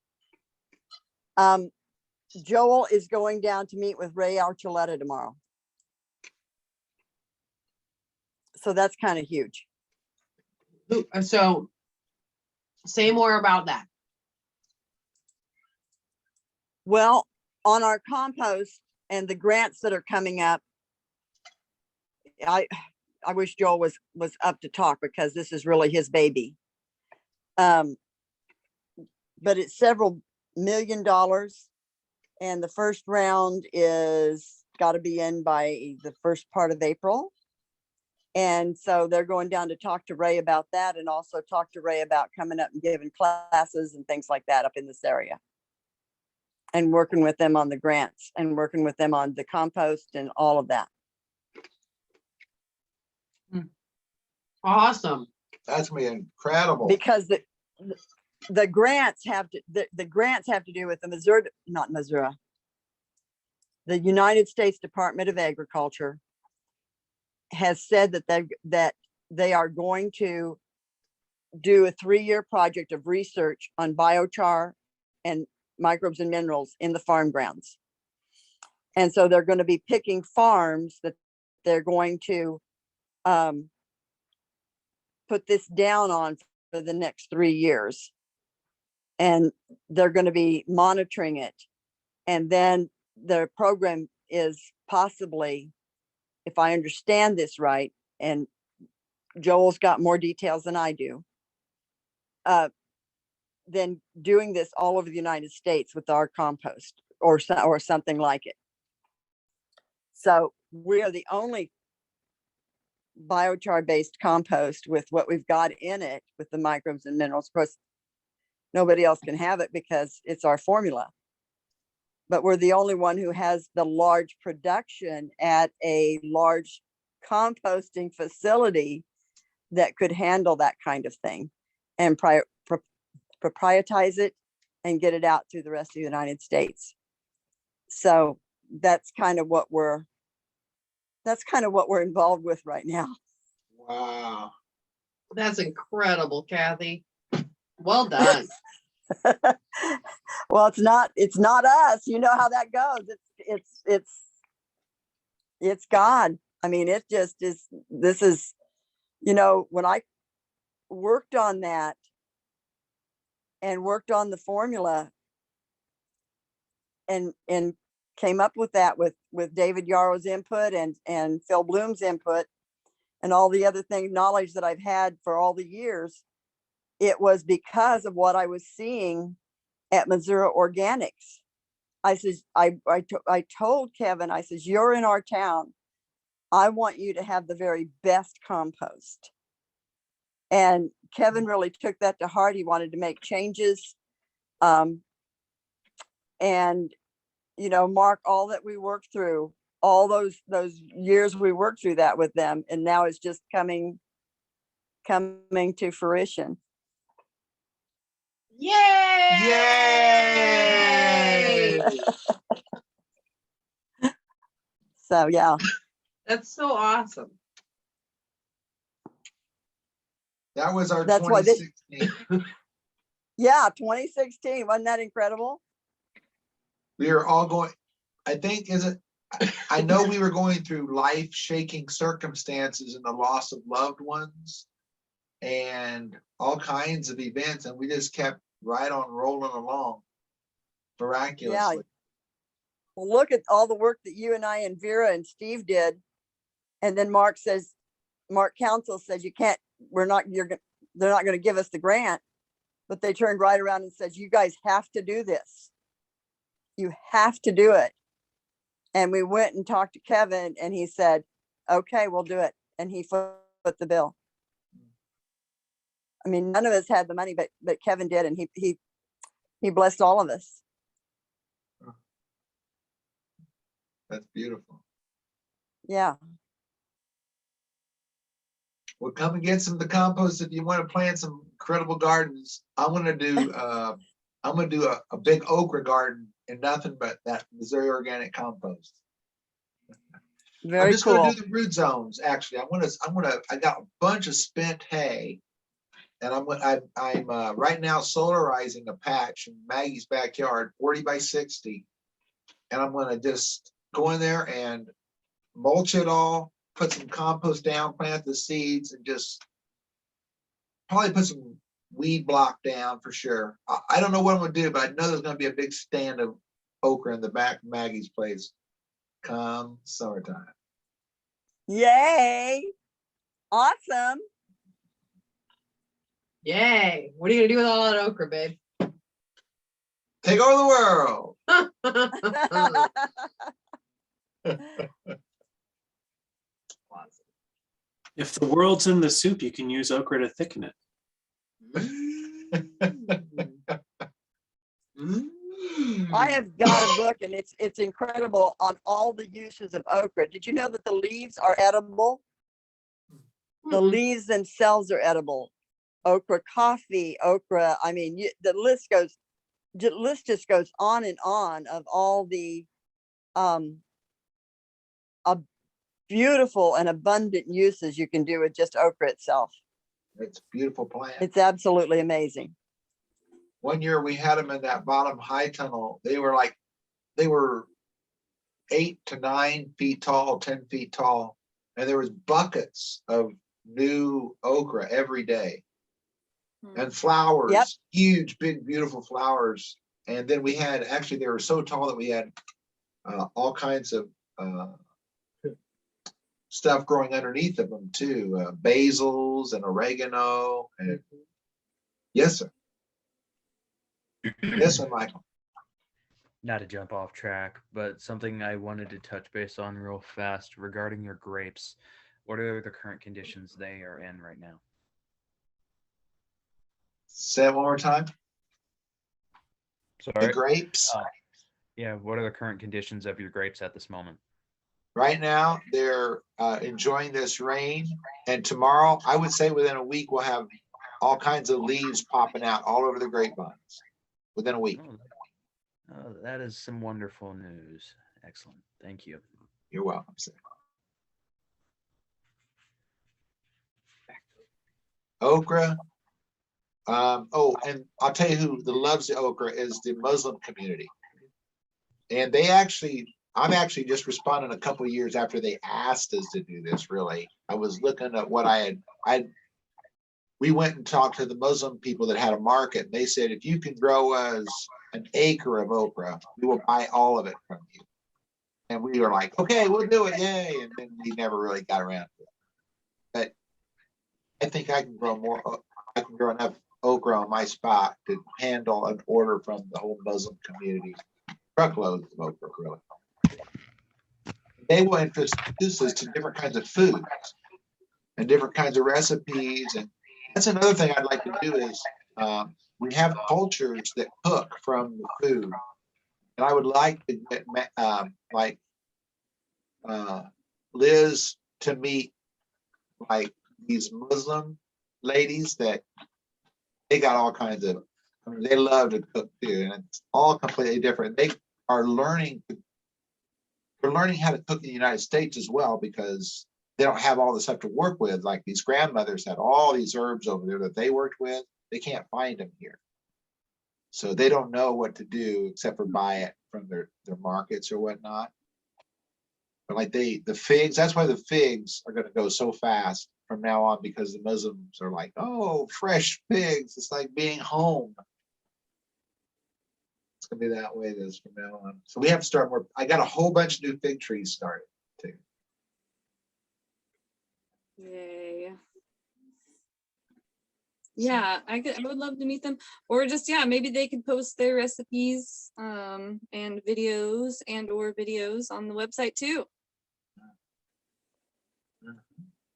Joel is going down to meet with Ray Archuleta tomorrow. So that's kind of huge. So say more about that. Well, on our compost and the grants that are coming up, I wish Joel was up to talk because this is really his baby. But it's several $1 million, and the first round is got to be in by the first part of April. And so they're going down to talk to Ray about that, and also talk to Ray about coming up and giving classes and things like that up in this area, and working with them on the grants and working with them on the compost and all of that. Awesome. That's gonna be incredible. Because the grants have to the grants have to do with the the United States Department of Agriculture has said that they are going to do a 3-year project of research on biochar and microbes and minerals in the farm grounds. And so they're going to be picking farms that they're going to put this down on for the next 3 years. And they're going to be monitoring it. And then the program is possibly, if I understand this right, and Joel's got more details than I do, then doing this all over the United States with our compost or something like it. So we are the only biochar based compost with what we've got in it with the microbes and minerals. Of course, nobody else can have it because it's our formula. But we're the only one who has the large production at a large composting facility that could handle that kind of thing and proprietize it and get it out through the rest of the United States. So that's kind of what we're involved with right now. Wow. That's incredible, Kathy. Well done. Well, it's not us. You know how that goes. It's God. I mean, it just is. This is, when I worked on that and worked on the formula and came up with that with David Yarrow's input and Phil Bloom's input and all the other knowledge that I've had for all the years, it was because of what I was seeing at Missouri Organics. I says, I told Kevin, I says, you're in our town. I want you to have the very best compost. And Kevin really took that to heart. He wanted to make changes. And, Mark, all that we worked through, all those years we worked through that with them, and now it's just coming to fruition. Yay! Yay! So yeah, That's so awesome. That was our That's why this- 2016. Yeah, 2016. Wasn't that incredible? We are all going, I think, I know we were going through life-shaking circumstances and the loss of loved ones and all kinds of events, and we just kept right on rolling along miraculously. Well, look at all the work that you and I and Vera and Steve did. And then Mark Council says you can't, they're not going to give us the grant, but they turned right around and said, you guys have to do this. You have to do it. And we went and talked to Kevin and he said, okay, we'll do it. And he foot the bill. I mean, none of us had the money, but Kevin did. And he blessed all of us. That's beautiful. Yeah. Well, come and get some of the compost if you want to plant some incredible gardens. I'm gonna do a big okra garden and nothing but that Missouri organic compost. I'm Very just cool. gonna do the root zones. Actually, I got a bunch of spent hay, and I'm right now solarizing a patch in Maggie's backyard, 40 by 60, and I'm gonna just go in there and mulch it all, put some compost down, plant the seeds, and just probably put some weed block down for sure. I don't know what I'm gonna do, but I know there's gonna be a big stand of okra in the back of Maggie's place come summertime. Yay. Awesome. Yay. What are you gonna do with all that okra, babe? Take over the world. If the world's in the soup, you can use okra to thicken it. I have got a book and it's incredible on all the uses of okra. Did you know that the leaves are edible? The leaves themselves are edible. Okra coffee, okra. I mean, the list just goes on and on of all the beautiful and abundant uses you can do with just okra itself. It's a beautiful plant. It's absolutely amazing. One year we had them in that bottom high tunnel. They were 8 to 9 feet tall, 10 feet tall. And there was buckets of new okra every day. And flowers, Yep. huge, big, beautiful flowers. And then we had, actually, they were so tall that we had all kinds of stuff growing underneath of them too. Basils and oregano. And yes, sir. Yes, sir, Michael. Not to jump off track, but something I wanted to touch base on real fast regarding your grapes. What are the current conditions they are in right now? Say it one more time. The Sorry. grapes. Yeah, what are the current conditions of your grapes at this moment? Right now, they're enjoying this rain. And tomorrow, I would say within a week, we'll have all kinds of leaves popping out all over the grapevines. Within a week. Oh, that is some wonderful news. Excellent. Thank you. You're welcome, sir. Okra. And I'll tell you who loves the okra is the Muslim community. And I'm actually just responding a couple of years after they asked us to do this, really. I was looking at what we went and talked to the Muslim people that had a market. And they said, if you can grow us an acre of okra, we will buy all of it from you. And we were like, okay, we'll do it, yay. And then we never really got around to it. But I think I can grow enough okra on my spot to handle an order from the whole Muslim community. Truckloads of okra, really. They will introduce us to different kinds of foods and different kinds of recipes. And that's another thing I'd like to do is we have cultures that cook from the food. And I would like to get Liz to meet like these Muslim ladies that they got all kinds of, they love to cook too. And it's all completely different. They are learning how to cook in the United States as well, because they don't have all the stuff to work with. Like these grandmothers had all these herbs over there that they worked with. They can't find them here. So they don't know what to do except for buy it from their markets or whatnot. But like the figs, that's why the figs are going to go so fast from now on, because the Muslims are like, oh, fresh figs. It's like being home. It's going to be that way this from now on. So we have to start more. I got a whole bunch of new fig trees started too. Yay. Yeah, I would love to meet them, or just, yeah, maybe they could post their recipes and videos on the website too.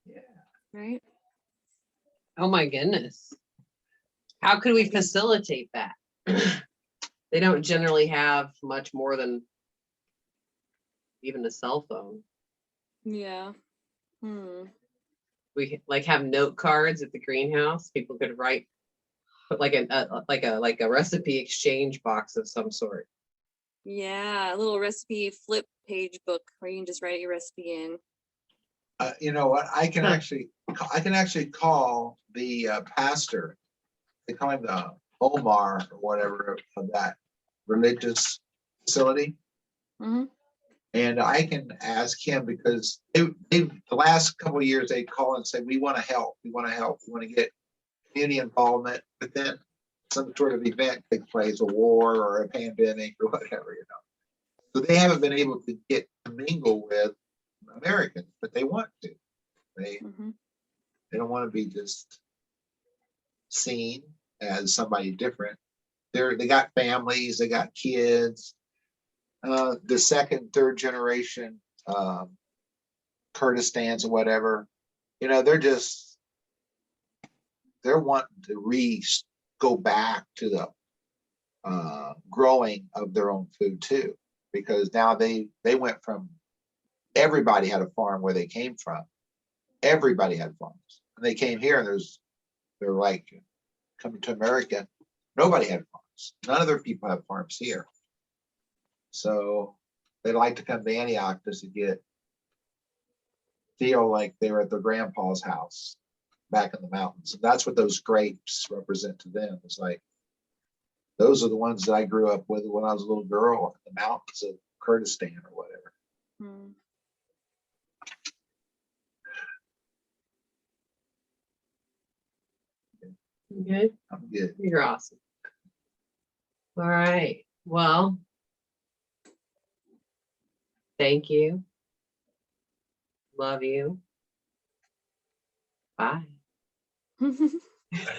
Yeah. Right. Oh my goodness. How could we facilitate that? They don't generally have much more than even a cell phone. Yeah. We like have note cards at the greenhouse. People could write, put like a recipe exchange box of some sort. Yeah, a little recipe flip page book where you can just write your recipe in. You know what? I can actually call the pastor. They call him the Omar or whatever of that religious facility. Mm-hmm. And I can ask him, because the last couple of years they call and say, we want to help. We want to help. We want to get community involvement. But then some sort of event takes place, a war or a pandemic or whatever, you know. So they haven't been able to get to mingle with Americans, but they want to. They don't want to be just seen as somebody different. They got families, they got kids. The second, third generation Kurdistans or whatever, you know, they're wanting to go back to the growing of their own food too, because now they went from everybody had a farm where they came from. Everybody had farms. And they came here and they're like coming to America. Nobody had farms. None of their people have farms here. So they like to come to Antioch just to feel like they were at their grandpa's house back in the mountains. And that's what those grapes represent to them. It's like, those are the ones that I grew up with when I was a little girl in the mountains of Kurdistan or whatever. Good. I'm good. You're awesome. All right. Well, thank you. Love you. Bye.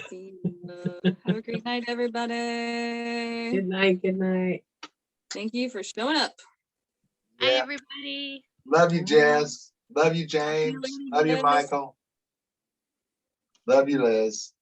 See you. Have a great night, everybody. Good night. Good night. Thank you for showing up. Hi, Yeah. everybody. Love you, Jess. Love you, James. Love you, Michael. Love you, Liz.